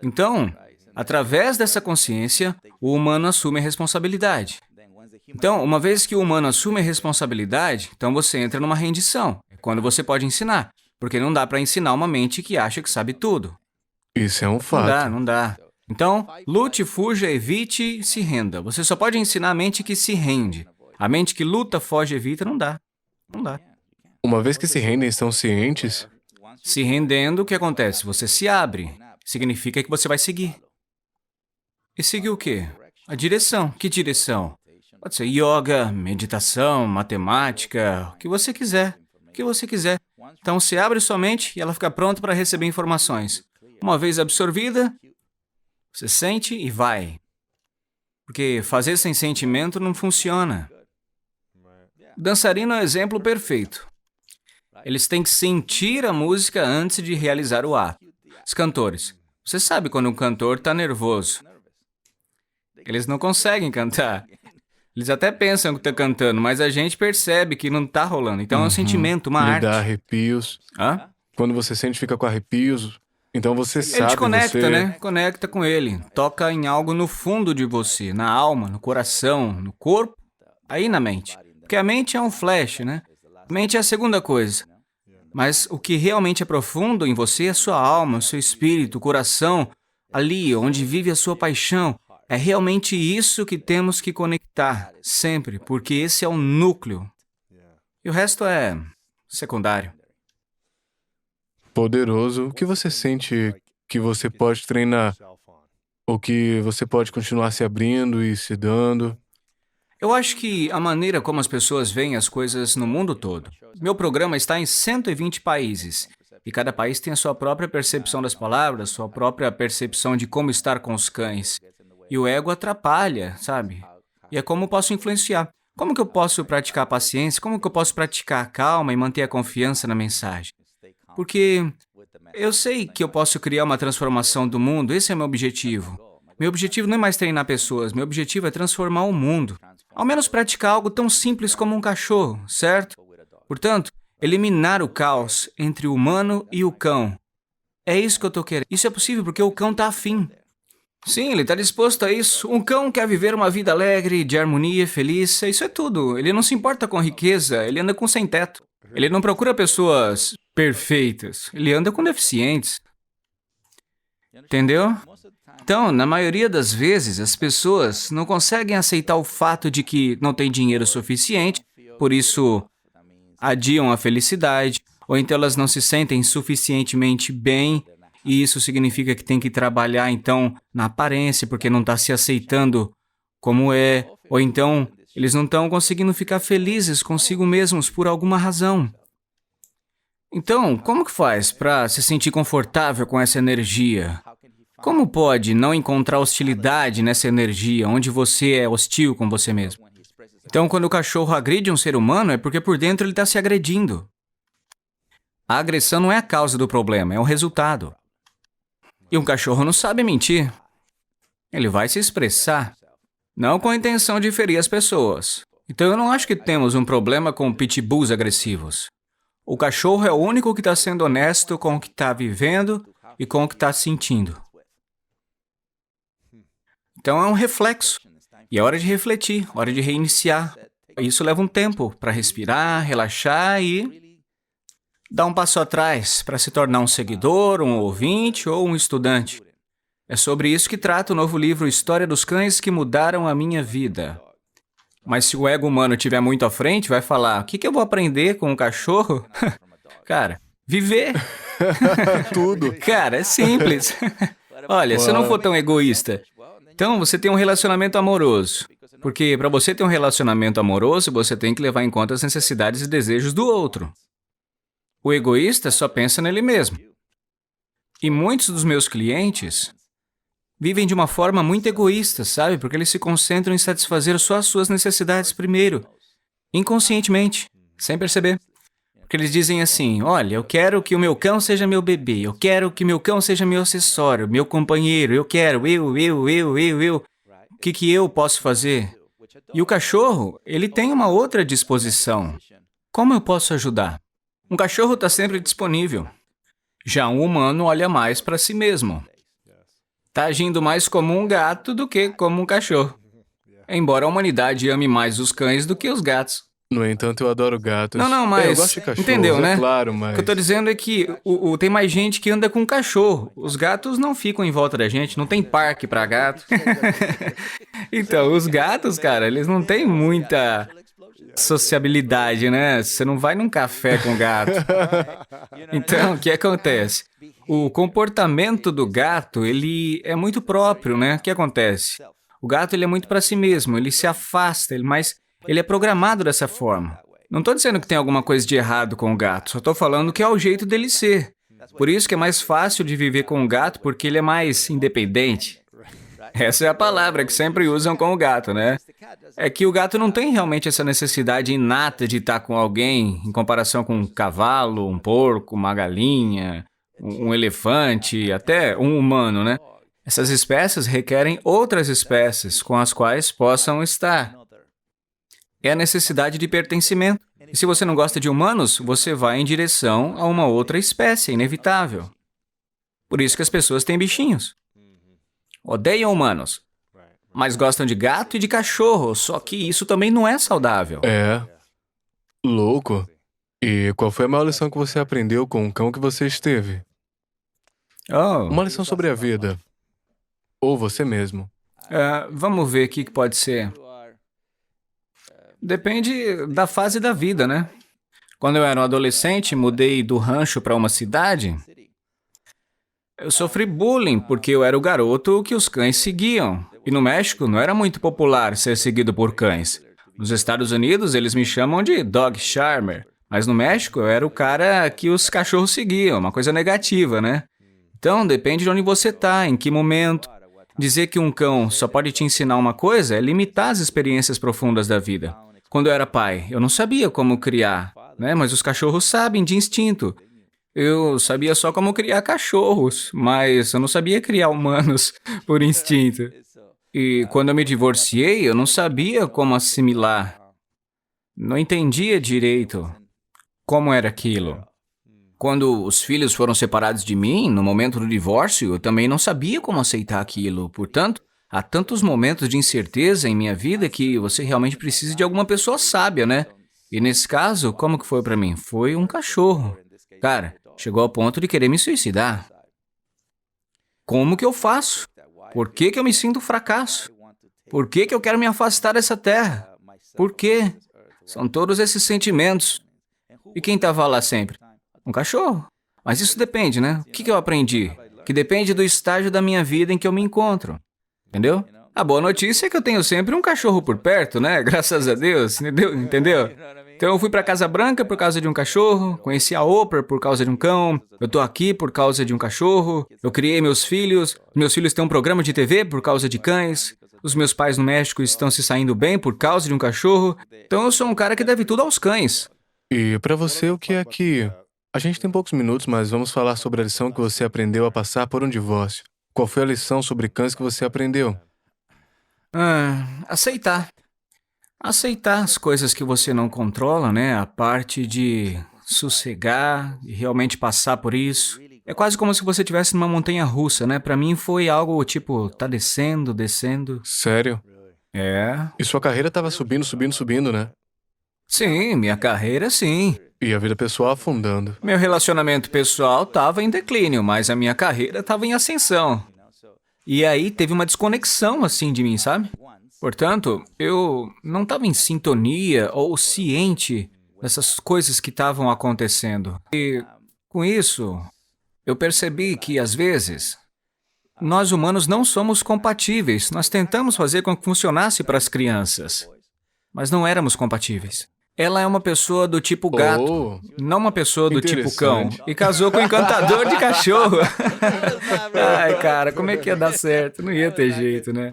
Speaker 1: Então, através dessa consciência, o humano assume a responsabilidade. Então, uma vez que o humano assume a responsabilidade, então você entra numa rendição. É quando você pode ensinar. Porque não dá para ensinar uma mente que acha que sabe tudo.
Speaker 2: Isso é um
Speaker 1: Não
Speaker 2: fato.
Speaker 1: dá, não dá. Então, lute, fuja, evite, se renda. Você só pode ensinar a mente que se rende. A mente que luta, foge, evita, não dá. Não dá.
Speaker 2: Uma vez que se rendem e estão cientes,
Speaker 1: Se rendendo, o que acontece? Você se abre. Significa que você vai seguir. E seguir o quê? A direção. Que direção? Pode ser yoga, meditação, matemática, o que você quiser. O que você quiser. Então, se abre sua mente e ela fica pronta para receber informações. Uma vez absorvida, você sente e vai. Porque fazer sem sentimento não funciona. Dançarino é o exemplo perfeito. Eles têm que sentir a música antes de realizar o ato. Os cantores. Você sabe quando um cantor está nervoso. Eles não conseguem cantar. Eles até pensam que estão cantando, mas a gente percebe que não está rolando. Então é um sentimento, uma
Speaker 2: lhe
Speaker 1: arte.
Speaker 2: dá arrepios.
Speaker 1: Hã?
Speaker 2: Quando você sente, fica com arrepios. Então você
Speaker 1: Ele
Speaker 2: sabe,
Speaker 1: te conecta,
Speaker 2: você...
Speaker 1: né? Conecta com ele. Toca em algo no fundo de você, na alma, no coração, no corpo, aí na mente. Porque a mente é um flash, né? A mente é a segunda coisa. Mas o que realmente é profundo em você é a sua alma, o seu espírito, o coração, ali onde vive a sua paixão. É realmente isso que temos que conectar, sempre, porque esse é o núcleo. E o resto é secundário.
Speaker 2: Poderoso. O que você sente que você pode treinar? Ou que você pode continuar se abrindo e se dando?
Speaker 1: Eu acho que a maneira como as pessoas veem as coisas no mundo todo. Meu programa está em 120 países. E cada país tem a sua própria percepção das palavras, sua própria percepção de como estar com os cães. E o ego atrapalha, sabe? E é como eu posso influenciar. Como que eu posso praticar a paciência? Como que eu posso praticar a calma e manter a confiança na mensagem? Porque eu sei que eu posso criar uma transformação do mundo, esse é meu objetivo. Meu objetivo não é mais treinar pessoas, meu objetivo é transformar o mundo. Ao menos praticar algo tão simples como um cachorro, certo? Portanto, eliminar o caos entre o humano e o cão. É isso que eu estou querendo. Isso é possível porque o cão está afim. Sim, ele está disposto a isso. Um cão quer viver uma vida alegre, de harmonia, feliz. Isso é tudo. Ele não se importa com riqueza, ele anda com sem-teto. Ele não procura pessoas perfeitas, ele anda com deficientes. Entendeu? Então, na maioria das vezes, as pessoas não conseguem aceitar o fato de que não tem dinheiro suficiente, por isso adiam a felicidade, ou então elas não se sentem suficientemente bem, e isso significa que tem que trabalhar, então, na aparência, porque não está se aceitando como é, ou então eles não estão conseguindo ficar felizes consigo mesmos por alguma razão. Então, como que faz para se sentir confortável com essa energia? Como pode não encontrar hostilidade nessa energia, onde você é hostil com você mesmo? Então, quando o cachorro agride um ser humano, é porque por dentro ele está se agredindo. A agressão não é a causa do problema, é o resultado. E um cachorro não sabe mentir. Ele vai se expressar, não com a intenção de ferir as pessoas. Então, eu não acho que temos um problema com pitbulls agressivos. O cachorro é o único que está sendo honesto com o que está vivendo e com o que está sentindo. Então é um reflexo. E é hora de refletir, hora de reiniciar. Isso leva um tempo para respirar, relaxar e dar um passo atrás para se tornar um seguidor, um ouvinte ou um estudante. É sobre isso que trata o novo livro História dos Cães que Mudaram a Minha Vida. Mas se o ego humano estiver muito à frente, vai falar, o que eu vou aprender com um cachorro? Cara, viver.
Speaker 2: Tudo.
Speaker 1: Cara, é simples. Olha, se eu não for tão egoísta, então você tem um relacionamento amoroso. Porque para você ter um relacionamento amoroso, você tem que levar em conta as necessidades e desejos do outro. O egoísta só pensa nele mesmo. E muitos dos meus clientes vivem de uma forma muito egoísta, sabe? Porque eles se concentram em satisfazer só as suas necessidades primeiro, inconscientemente, sem perceber. Porque eles dizem assim, olha, eu quero que o meu cão seja meu bebê, eu quero que meu cão seja meu acessório, meu companheiro, eu quero, eu. O que eu posso fazer? E o cachorro, ele tem uma outra disposição. Como eu posso ajudar? Um cachorro está sempre disponível. Já um humano olha mais para si mesmo. Está agindo mais como um gato do que como um cachorro. Embora a humanidade ame mais os cães do que os gatos.
Speaker 2: No entanto, eu adoro gatos.
Speaker 1: Não, mas...
Speaker 2: Eu gosto de cachorros,
Speaker 1: entendeu, né?
Speaker 2: É claro, mas...
Speaker 1: O que eu tô dizendo é que tem mais gente que anda com cachorro. Os gatos não ficam em volta da gente, não tem parque pra gato. Então, os gatos, cara, eles não têm muita sociabilidade, né? Você não vai num café com gato. Então, o que acontece? O comportamento do gato, ele é muito próprio, né? O que acontece? O gato, ele é muito pra si mesmo, ele se afasta, mas ele é programado dessa forma. Não estou dizendo que tem alguma coisa de errado com o gato, só estou falando que é o jeito dele ser. Por isso que é mais fácil de viver com o gato, porque ele é mais independente. Essa é a palavra que sempre usam com o gato, né? É que o gato não tem realmente essa necessidade inata de estar com alguém em comparação com um cavalo, um porco, uma galinha, um elefante, até um humano, né? Essas espécies requerem outras espécies com as quais possam estar. É a necessidade de pertencimento. E se você não gosta de humanos, você vai em direção a uma outra espécie, é inevitável. Por isso que as pessoas têm bichinhos. Odeiam humanos, mas gostam de gato e de cachorro, só que isso também não é saudável.
Speaker 2: É. Louco. E qual foi a maior lição que você aprendeu com o cão que você esteve? Uma lição sobre a vida. Ou você mesmo.
Speaker 1: Vamos ver o que pode ser. Depende da fase da vida, né? Quando eu era um adolescente, mudei do rancho para uma cidade. Eu sofri bullying porque eu era o garoto que os cães seguiam. E no México não era muito popular ser seguido por cães. Nos Estados Unidos eles me chamam de dog charmer. Mas no México eu era o cara que os cachorros seguiam, uma coisa negativa, né? Então depende de onde você tá, em que momento. Dizer que um cão só pode te ensinar uma coisa é limitar as experiências profundas da vida. Quando eu era pai, eu não sabia como criar, né? Mas os cachorros sabem de instinto. Eu sabia só como criar cachorros, mas eu não sabia criar humanos por instinto. E quando eu me divorciei, eu não sabia como assimilar. Não entendia direito como era aquilo. Quando os filhos foram separados de mim, no momento do divórcio, eu também não sabia como aceitar aquilo. Portanto, há tantos momentos de incerteza em minha vida que você realmente precisa de alguma pessoa sábia, né? E nesse caso, como que foi pra mim? Foi um cachorro. Cara, chegou ao ponto de querer me suicidar. Como que eu faço? Por que eu me sinto fracasso? Por que eu quero me afastar dessa terra? Por quê? São todos esses sentimentos. E quem estava lá sempre? Um cachorro. Mas isso depende, né? O que eu aprendi? Que depende do estágio da minha vida em que eu me encontro. Entendeu? A boa notícia é que eu tenho sempre um cachorro por perto, né? Graças a Deus, entendeu? Então eu fui pra Casa Branca por causa de um cachorro, conheci a Oprah por causa de um cão, eu tô aqui por causa de um cachorro, eu criei meus filhos têm um programa de TV por causa de cães, os meus pais no México estão se saindo bem por causa de um cachorro, então eu sou um cara que deve tudo aos cães.
Speaker 2: E pra você, o que é que... A gente tem poucos minutos, mas vamos falar sobre a lição que você aprendeu a passar por um divórcio. Qual foi a lição sobre cães que você aprendeu?
Speaker 1: Aceitar. Aceitar as coisas que você não controla, né? A parte de sossegar e realmente passar por isso. É quase como se você estivesse numa montanha russa, né? Pra mim foi algo tipo, tá descendo, descendo.
Speaker 2: Sério?
Speaker 1: É.
Speaker 2: E sua carreira tava subindo, subindo, subindo, né?
Speaker 1: Sim, minha carreira sim.
Speaker 2: E a vida pessoal afundando.
Speaker 1: Meu relacionamento pessoal tava em declínio, mas a minha carreira tava em ascensão. E aí teve uma desconexão assim de mim, sabe? Portanto, eu não estava em sintonia ou ciente dessas coisas que estavam acontecendo. E com isso, eu percebi que às vezes nós humanos não somos compatíveis. Nós tentamos fazer com que funcionasse para as crianças, mas não éramos compatíveis. Ela é uma pessoa do tipo gato, não uma pessoa do tipo cão.
Speaker 2: Interessante.
Speaker 1: E casou com um encantador de cachorro. Ai, cara, como é que ia dar certo? Não ia ter jeito, né?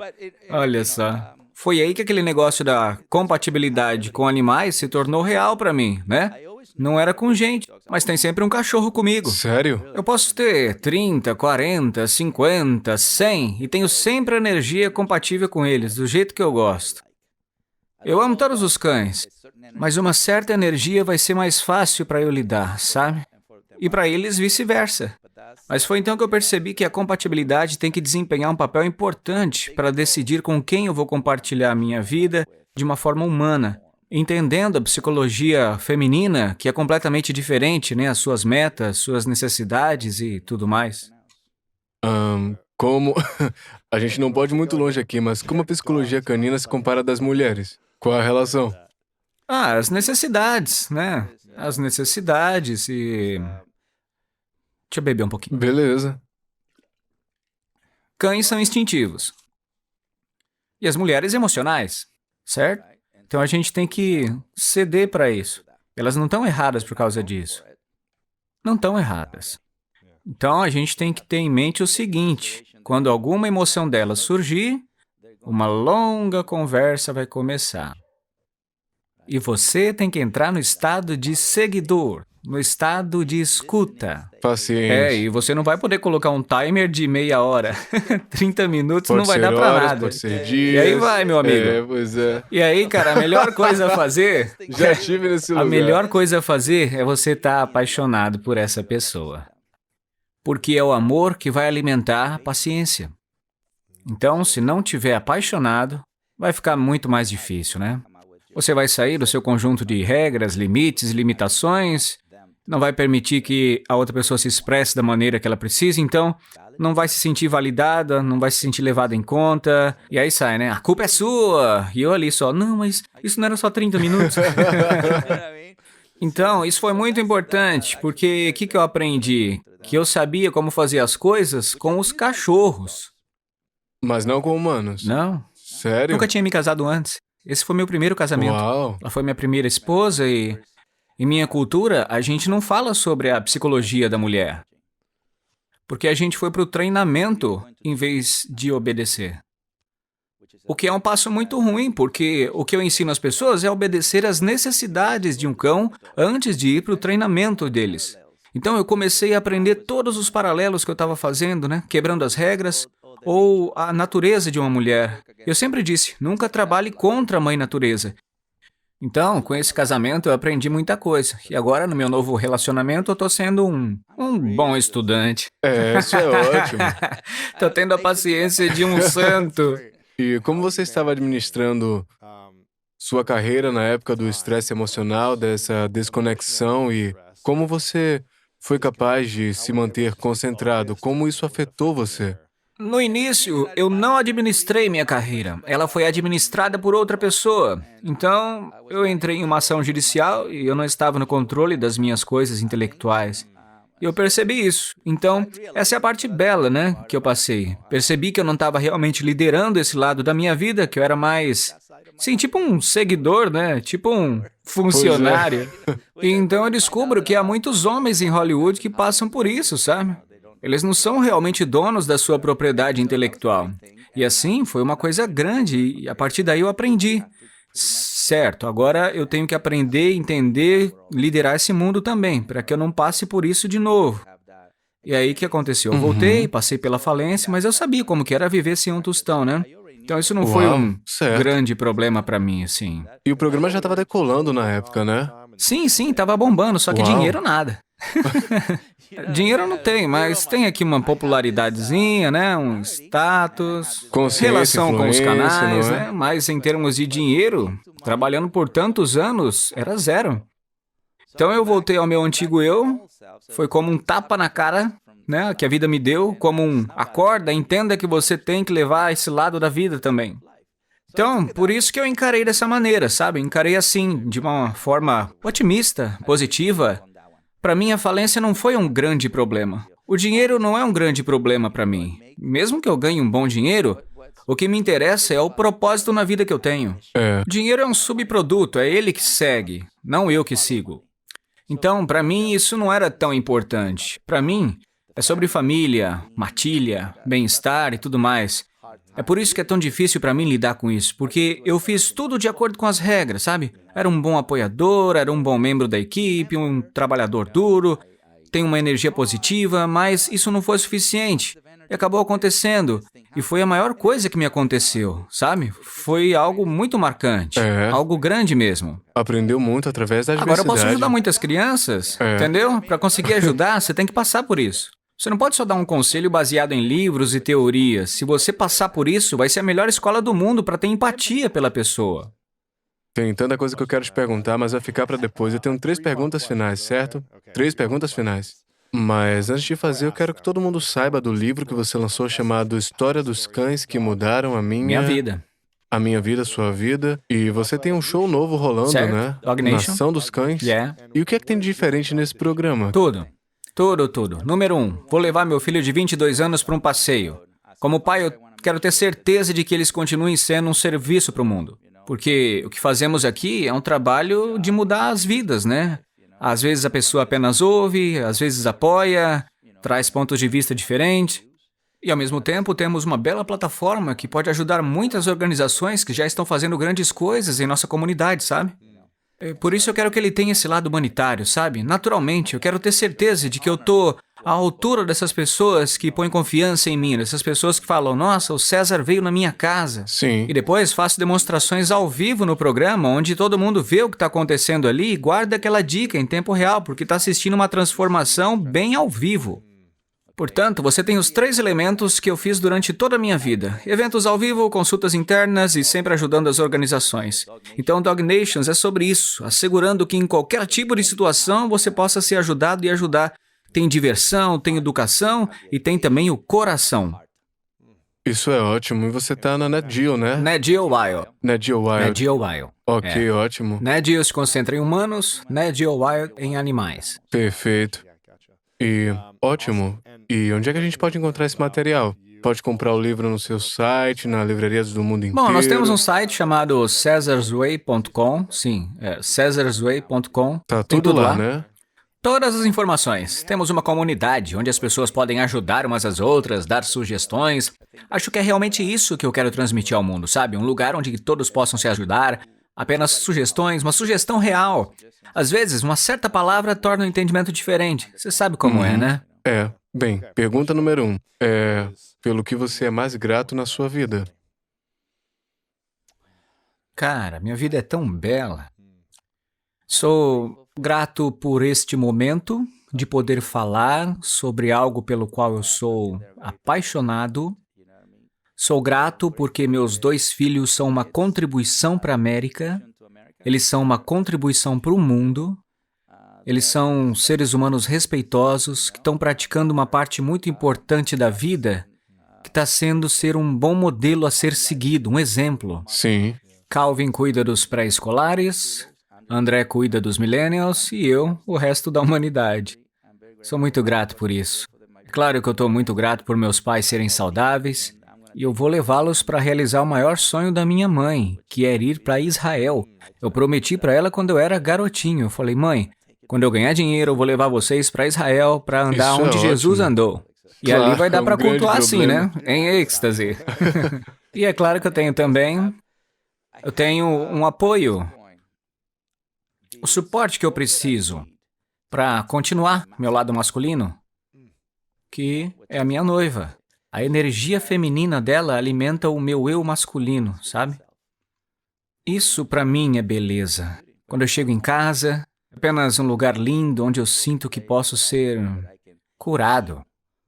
Speaker 1: Olha só. Foi aí que aquele negócio da compatibilidade com animais se tornou real pra mim, né? Não era com gente, mas tem sempre um cachorro comigo.
Speaker 2: Sério?
Speaker 1: Eu posso ter 30, 40, 50, 100 e tenho sempre energia compatível com eles, do jeito que eu gosto. Eu amo todos os cães, mas uma certa energia vai ser mais fácil para eu lidar, sabe? E para eles vice-versa. Mas foi então que eu percebi que a compatibilidade tem que desempenhar um papel importante para decidir com quem eu vou compartilhar a minha vida de uma forma humana, entendendo a psicologia feminina, que é completamente diferente, né? As suas metas, suas necessidades e tudo mais.
Speaker 2: Como... A gente não pode ir muito longe aqui, mas como a psicologia canina se compara das mulheres? Qual a relação?
Speaker 1: As necessidades, né? As necessidades e... Deixa eu beber um pouquinho.
Speaker 2: Beleza.
Speaker 1: Cães são instintivos. E as mulheres emocionais, certo? Então a gente tem que ceder para isso. Elas não estão erradas por causa disso. Não estão erradas. Então a gente tem que ter em mente o seguinte: quando alguma emoção delas surgir, uma longa conversa vai começar. E você tem que entrar no estado de seguidor, no estado de escuta.
Speaker 2: Paciência.
Speaker 1: E você não vai poder colocar um timer de meia hora. 30 minutos
Speaker 2: Pode
Speaker 1: não vai
Speaker 2: ser
Speaker 1: dar pra
Speaker 2: horas,
Speaker 1: nada.
Speaker 2: pode ser dias.
Speaker 1: E aí vai, meu amigo.
Speaker 2: Pois é.
Speaker 1: E aí, cara, a melhor coisa a fazer...
Speaker 2: Já estive nesse lugar.
Speaker 1: A melhor coisa a fazer é você estar apaixonado por essa pessoa. Porque é o amor que vai alimentar a paciência. Então, se não tiver apaixonado, vai ficar muito mais difícil, né? Você vai sair do seu conjunto de regras, limites, limitações, não vai permitir que a outra pessoa se expresse da maneira que ela precisa, então não vai se sentir validada, não vai se sentir levada em conta, e aí sai, né? A culpa é sua! E eu ali só, não, mas isso não era só 30 minutos. Então, isso foi muito importante, porque o que eu aprendi? Que eu sabia como fazer as coisas com os cachorros.
Speaker 2: Mas não com humanos.
Speaker 1: Não,
Speaker 2: Sério?
Speaker 1: nunca tinha me casado antes. Esse foi meu primeiro casamento.
Speaker 2: Uau.
Speaker 1: Ela foi minha primeira esposa e, em minha cultura, a gente não fala sobre a psicologia da mulher. Porque a gente foi para o treinamento em vez de obedecer. O que é um passo muito ruim, porque o que eu ensino às pessoas é obedecer às necessidades de um cão antes de ir para o treinamento deles. Então eu comecei a aprender todos os paralelos que eu estava fazendo, né? Quebrando as regras, ou a natureza de uma mulher. Eu sempre disse, nunca trabalhe contra a mãe natureza. Então, com esse casamento, eu aprendi muita coisa. E agora, no meu novo relacionamento, eu tô sendo um bom estudante.
Speaker 2: Isso é ótimo.
Speaker 1: Tô tendo a paciência de um santo.
Speaker 2: E como você estava administrando sua carreira na época do estresse emocional, dessa desconexão, e como você foi capaz de se manter concentrado? Como isso afetou você?
Speaker 1: No início, eu não administrei minha carreira. Ela foi administrada por outra pessoa. Então, eu entrei em uma ação judicial e eu não estava no controle das minhas coisas intelectuais. E eu percebi isso. Então, essa é a parte bela, né, que eu passei. Percebi que eu não estava realmente liderando esse lado da minha vida, que eu era mais, sim, tipo um seguidor, né, tipo um funcionário. E então eu descubro que há muitos homens em Hollywood que passam por isso, sabe? Eles não são realmente donos da sua propriedade intelectual. E assim, foi uma coisa grande, e a partir daí eu aprendi. Certo, agora eu tenho que aprender, entender, liderar esse mundo também, para que eu não passe por isso de novo. E aí o que aconteceu? Eu voltei, passei pela falência, mas eu sabia como que era viver sem um tostão, né? Então isso não foi
Speaker 2: Uau,
Speaker 1: um
Speaker 2: certo.
Speaker 1: grande problema para mim, assim.
Speaker 2: E o programa já estava decolando na época, né?
Speaker 1: Sim, tava bombando, só que
Speaker 2: Uau.
Speaker 1: dinheiro nada. Dinheiro não tem, mas tem aqui uma popularidadezinha, né? Um status,
Speaker 2: Consciência,
Speaker 1: relação com os
Speaker 2: influência,
Speaker 1: canais,
Speaker 2: não é?
Speaker 1: né? Mas em termos de dinheiro, trabalhando por tantos anos, era zero. Então eu voltei ao meu antigo eu, foi como um tapa na cara, né? Que a vida me deu, como um acorda, entenda que você tem que levar esse lado da vida também. Então, por isso que eu encarei dessa maneira, sabe? Encarei assim, de uma forma otimista, positiva. Para mim, a falência não foi um grande problema. O dinheiro não é um grande problema para mim. Mesmo que eu ganhe um bom dinheiro, o que me interessa é o propósito na vida que eu tenho.
Speaker 2: É.
Speaker 1: O dinheiro é um subproduto, é ele que segue, não eu que sigo. Então, para mim, isso não era tão importante. Para mim, é sobre família, matilha, bem-estar e tudo mais. É por isso que é tão difícil para mim lidar com isso, porque eu fiz tudo de acordo com as regras, sabe? Era um bom apoiador, era um bom membro da equipe, um trabalhador duro, tenho uma energia positiva, mas isso não foi suficiente. E acabou acontecendo. E foi a maior coisa que me aconteceu, sabe? Foi algo muito marcante,
Speaker 2: É.
Speaker 1: algo grande mesmo.
Speaker 2: Aprendeu muito através da
Speaker 1: Agora eu
Speaker 2: adversidade.
Speaker 1: posso ajudar muitas crianças,
Speaker 2: É.
Speaker 1: entendeu? Para conseguir ajudar, você tem que passar por isso. Você não pode só dar um conselho baseado em livros e teorias. Se você passar por isso, vai ser a melhor escola do mundo para ter empatia pela pessoa.
Speaker 2: Tem tanta coisa que eu quero te perguntar, mas vai ficar para depois. Eu tenho 3 perguntas finais, certo? 3 perguntas finais. Mas antes de fazer, eu quero que todo mundo saiba do livro que você lançou chamado História dos Cães que Mudaram a
Speaker 1: Minha vida.
Speaker 2: A minha vida, sua vida. E você tem um show novo rolando,
Speaker 1: Certo.
Speaker 2: né?
Speaker 1: Dog Nation.
Speaker 2: Nação dos Cães.
Speaker 1: Yeah.
Speaker 2: E o que é que tem de diferente nesse programa?
Speaker 1: Tudo. Número 1, vou levar meu filho de 22 anos para um passeio. Como pai, eu quero ter certeza de que eles continuem sendo um serviço para o mundo. Porque o que fazemos aqui é um trabalho de mudar as vidas, né? Às vezes a pessoa apenas ouve, às vezes apoia, traz pontos de vista diferentes. E ao mesmo tempo temos uma bela plataforma que pode ajudar muitas organizações que já estão fazendo grandes coisas em nossa comunidade, sabe? Por isso eu quero que ele tenha esse lado humanitário, sabe? Naturalmente, eu quero ter certeza de que eu tô à altura dessas pessoas que põem confiança em mim, dessas pessoas que falam, nossa, o César veio na minha casa.
Speaker 2: Sim.
Speaker 1: E depois faço demonstrações ao vivo no programa, onde todo mundo vê o que está acontecendo ali e guarda aquela dica em tempo real, porque está assistindo uma transformação bem ao vivo. Portanto, você tem os 3 elementos que eu fiz durante toda a minha vida. Eventos ao vivo, consultas internas e sempre ajudando as organizações. Então, Dog Nations é sobre isso, assegurando que em qualquer tipo de situação você possa ser ajudado e ajudar. Tem diversão, tem educação e tem também o coração.
Speaker 2: Isso é ótimo. E você tá na Nat Geo, né?
Speaker 1: Nat Geo Wild.
Speaker 2: Nat Geo Wild.
Speaker 1: Nat Geo Wild.
Speaker 2: Ok, ótimo.
Speaker 1: Nat Geo se concentra em humanos, Nat Geo Wild em animais.
Speaker 2: Perfeito. E ótimo. E onde é que a gente pode encontrar esse material? Pode comprar o livro no seu site, na livrarias do mundo inteiro?
Speaker 1: Bom, nós temos um site chamado caesarsway.com. Sim, caesarsway.com.
Speaker 2: Tá
Speaker 1: Tem
Speaker 2: tudo lá, né?
Speaker 1: Todas as informações. Temos uma comunidade onde as pessoas podem ajudar umas às outras, dar sugestões. Acho que é realmente isso que eu quero transmitir ao mundo, sabe? Um lugar onde todos possam se ajudar. Apenas sugestões, uma sugestão real. Às vezes, uma certa palavra torna o entendimento diferente. Você sabe como é, né?
Speaker 2: É. Bem, pergunta número 1. Pelo que você é mais grato na sua vida?
Speaker 1: Cara, minha vida é tão bela. Sou grato por este momento de poder falar sobre algo pelo qual eu sou apaixonado. Sou grato porque meus 2 filhos são uma contribuição para a América. Eles são uma contribuição para o mundo. Eles são seres humanos respeitosos que estão praticando uma parte muito importante da vida, que está sendo ser um bom modelo a ser seguido, um exemplo.
Speaker 2: Sim.
Speaker 1: Calvin cuida dos pré-escolares, André cuida dos millennials e eu, o resto da humanidade. Sou muito grato por isso. Claro que eu estou muito grato por meus pais serem saudáveis e eu vou levá-los para realizar o maior sonho da minha mãe, que era ir para Israel. Eu prometi para ela quando eu era garotinho. Eu falei, mãe, quando eu ganhar dinheiro, eu vou levar vocês para Israel para andar
Speaker 2: Isso é
Speaker 1: onde Jesus
Speaker 2: ótimo.
Speaker 1: andou. E
Speaker 2: Claro,
Speaker 1: ali vai
Speaker 2: é
Speaker 1: dar
Speaker 2: um
Speaker 1: para
Speaker 2: grande
Speaker 1: cultuar assim,
Speaker 2: problema.
Speaker 1: né? Em êxtase. E é claro que eu tenho também, eu tenho um apoio, o suporte que eu preciso para continuar meu lado masculino, que é a minha noiva. A energia feminina dela alimenta o meu eu masculino, sabe? Isso para mim é beleza. Quando eu chego em casa, é apenas um lugar lindo onde eu sinto que posso ser curado,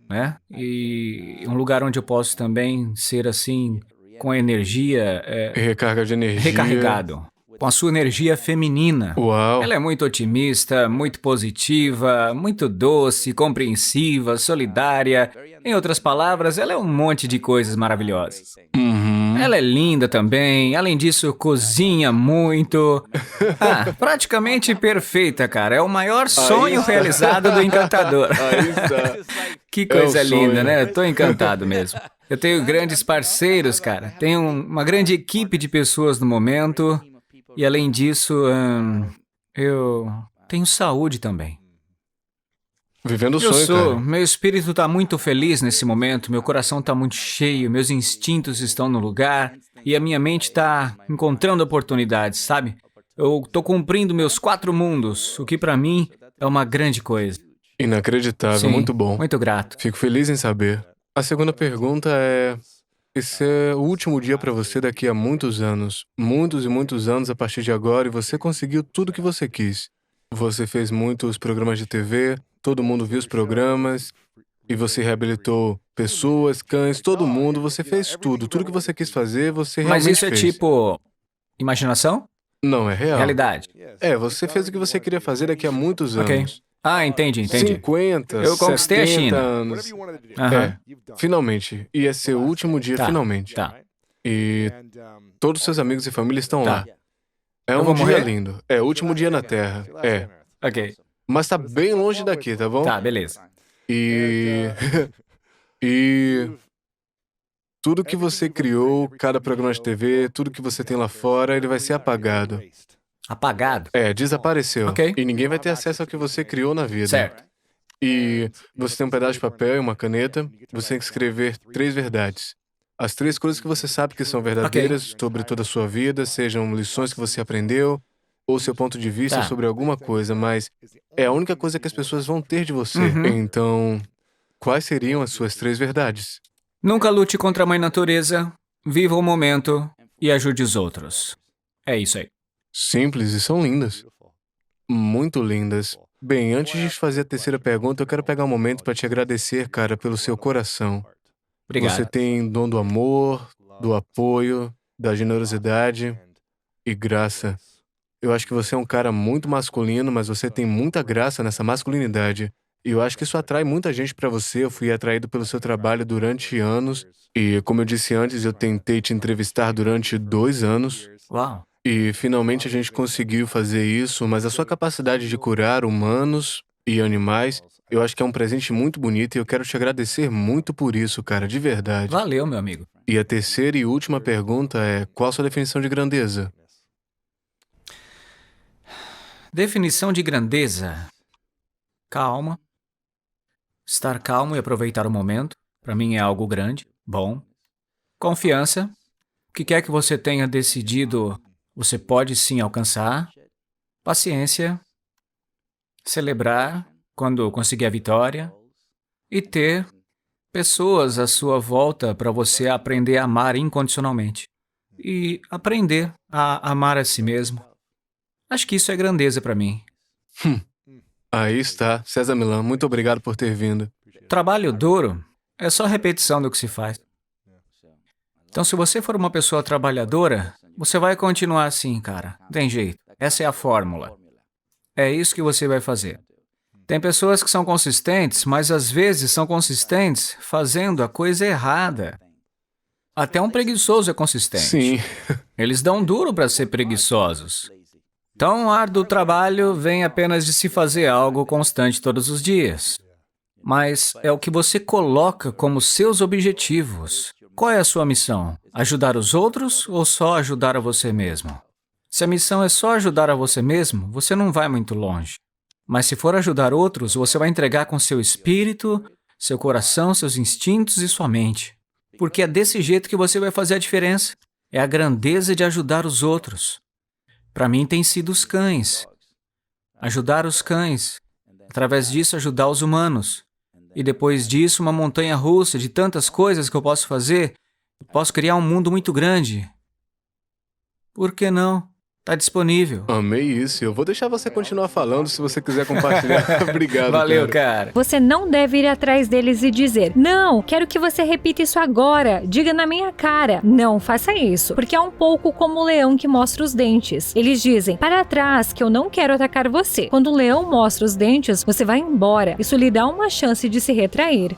Speaker 1: né? E um lugar onde eu posso também ser assim, com a energia
Speaker 2: Recarga de energia.
Speaker 1: recarregado, com a sua energia feminina.
Speaker 2: Uau.
Speaker 1: Ela é muito otimista, muito positiva, muito doce, compreensiva, solidária. Em outras palavras, ela é um monte de coisas maravilhosas.
Speaker 2: Uhum.
Speaker 1: Ela é linda também, além disso, cozinha muito. Ah, praticamente perfeita, cara. É o maior sonho
Speaker 2: está.
Speaker 1: realizado do encantador.
Speaker 2: Aí está.
Speaker 1: Que
Speaker 2: É o
Speaker 1: coisa linda,
Speaker 2: sonho.
Speaker 1: né? Tô encantado mesmo. Eu tenho grandes parceiros, cara. Tenho uma grande equipe de pessoas no momento. E além disso, eu tenho saúde também.
Speaker 2: Vivendo o sonho, cara.
Speaker 1: Meu espírito tá muito feliz nesse momento, meu coração tá muito cheio, meus instintos estão no lugar e a minha mente tá encontrando oportunidades, sabe? Eu tô cumprindo meus 4 mundos, o que pra mim é uma grande coisa.
Speaker 2: Inacreditável,
Speaker 1: Sim,
Speaker 2: muito bom.
Speaker 1: muito grato.
Speaker 2: Fico feliz em saber. A segunda pergunta é: esse é o último dia pra você daqui a muitos anos. Muitos e muitos anos a partir de agora e você conseguiu tudo que você quis. Você fez muitos programas de TV, todo mundo viu os programas, e você reabilitou pessoas, cães, todo mundo, você fez tudo. Tudo que você quis fazer, você
Speaker 1: Mas
Speaker 2: realmente
Speaker 1: isso é
Speaker 2: fez.
Speaker 1: tipo imaginação?
Speaker 2: Não, é real.
Speaker 1: Realidade.
Speaker 2: É, você fez o que você queria fazer daqui a muitos
Speaker 1: Ok.
Speaker 2: anos.
Speaker 1: Ah, entendi.
Speaker 2: 50,
Speaker 1: Eu conquistei a
Speaker 2: 70
Speaker 1: China.
Speaker 2: anos.
Speaker 1: Aham.
Speaker 2: Finalmente. Ia ser o último dia,
Speaker 1: Tá,
Speaker 2: finalmente.
Speaker 1: tá.
Speaker 2: E todos os seus amigos e família estão
Speaker 1: Tá.
Speaker 2: lá. É
Speaker 1: Eu
Speaker 2: um
Speaker 1: vou
Speaker 2: dia
Speaker 1: morrer?
Speaker 2: lindo. É o último dia na Terra. É.
Speaker 1: Ok.
Speaker 2: Mas tá bem longe daqui, tá bom?
Speaker 1: Tá, beleza.
Speaker 2: E. E. Tudo que você criou, cada programa de TV, tudo que você tem lá fora, ele vai ser apagado.
Speaker 1: Apagado.
Speaker 2: É, desapareceu.
Speaker 1: Ok.
Speaker 2: E ninguém vai ter acesso ao que você criou na vida.
Speaker 1: Certo.
Speaker 2: E você tem um pedaço de papel e uma caneta, você tem que escrever 3 verdades. As 3 coisas que você sabe que são verdadeiras sobre toda a sua vida, sejam lições que você aprendeu, ou seu ponto de vista
Speaker 1: Tá.
Speaker 2: sobre alguma coisa, mas é a única coisa que as pessoas vão ter de você.
Speaker 1: Uhum.
Speaker 2: Então, quais seriam as suas 3 verdades?
Speaker 1: Nunca lute contra a mãe natureza, viva o momento e ajude os outros. É isso aí.
Speaker 2: Simples e são lindas. Muito lindas. Bem, antes de fazer a terceira pergunta, eu quero pegar um momento para te agradecer, cara, pelo seu coração.
Speaker 1: Obrigado.
Speaker 2: Você tem dom do amor, do apoio, da generosidade e graça. Eu acho que você é um cara muito masculino, mas você tem muita graça nessa masculinidade. E eu acho que isso atrai muita gente pra você. Eu fui atraído pelo seu trabalho durante anos. E, como eu disse antes, eu tentei te entrevistar durante 2 anos.
Speaker 1: Uau.
Speaker 2: E finalmente a gente conseguiu fazer isso, mas a sua capacidade de curar humanos e animais, eu acho que é um presente muito bonito e eu quero te agradecer muito por isso, cara, de verdade.
Speaker 1: Valeu, meu amigo.
Speaker 2: E a terceira e última pergunta é: qual a sua definição de grandeza?
Speaker 1: Definição de grandeza. Calma. Estar calmo e aproveitar o momento. Para mim é algo grande, bom. Confiança. O que quer que você tenha decidido, você pode sim alcançar. Paciência. Celebrar quando conseguir a vitória. E ter pessoas à sua volta para você aprender a amar incondicionalmente. E aprender a amar a si mesmo. Acho que isso é grandeza para mim.
Speaker 2: Aí está, César Millan, muito obrigado por ter vindo.
Speaker 1: Trabalho duro é só repetição do que se faz. Então, se você for uma pessoa trabalhadora, você vai continuar assim, cara. Tem jeito. Essa é a fórmula. É isso que você vai fazer. Tem pessoas que são consistentes, mas às vezes são consistentes fazendo a coisa errada. Até um preguiçoso é consistente.
Speaker 2: Sim,
Speaker 1: Eles dão duro para ser preguiçosos. Tão árduo trabalho vem apenas de se fazer algo constante todos os dias. Mas é o que você coloca como seus objetivos. Qual é a sua missão? Ajudar os outros ou só ajudar a você mesmo? Se a missão é só ajudar a você mesmo, você não vai muito longe. Mas se for ajudar outros, você vai entregar com seu espírito, seu coração, seus instintos e sua mente. Porque é desse jeito que você vai fazer a diferença. É a grandeza de ajudar os outros. Para mim tem sido os cães. Ajudar os cães. Através disso, ajudar os humanos. E depois disso, uma montanha russa de tantas coisas que eu posso fazer. Eu posso criar um mundo muito grande. Por que não? Está disponível.
Speaker 2: Amei isso. Eu vou deixar você continuar falando se você quiser compartilhar. Obrigado,
Speaker 1: Valeu, cara.
Speaker 5: Você não deve ir atrás deles e dizer: não, quero que você repita isso agora, diga na minha cara. Não faça isso, porque é um pouco como o leão que mostra os dentes. Eles dizem: para trás, que eu não quero atacar você. Quando o leão mostra os dentes, você vai embora. Isso lhe dá uma chance de se retrair.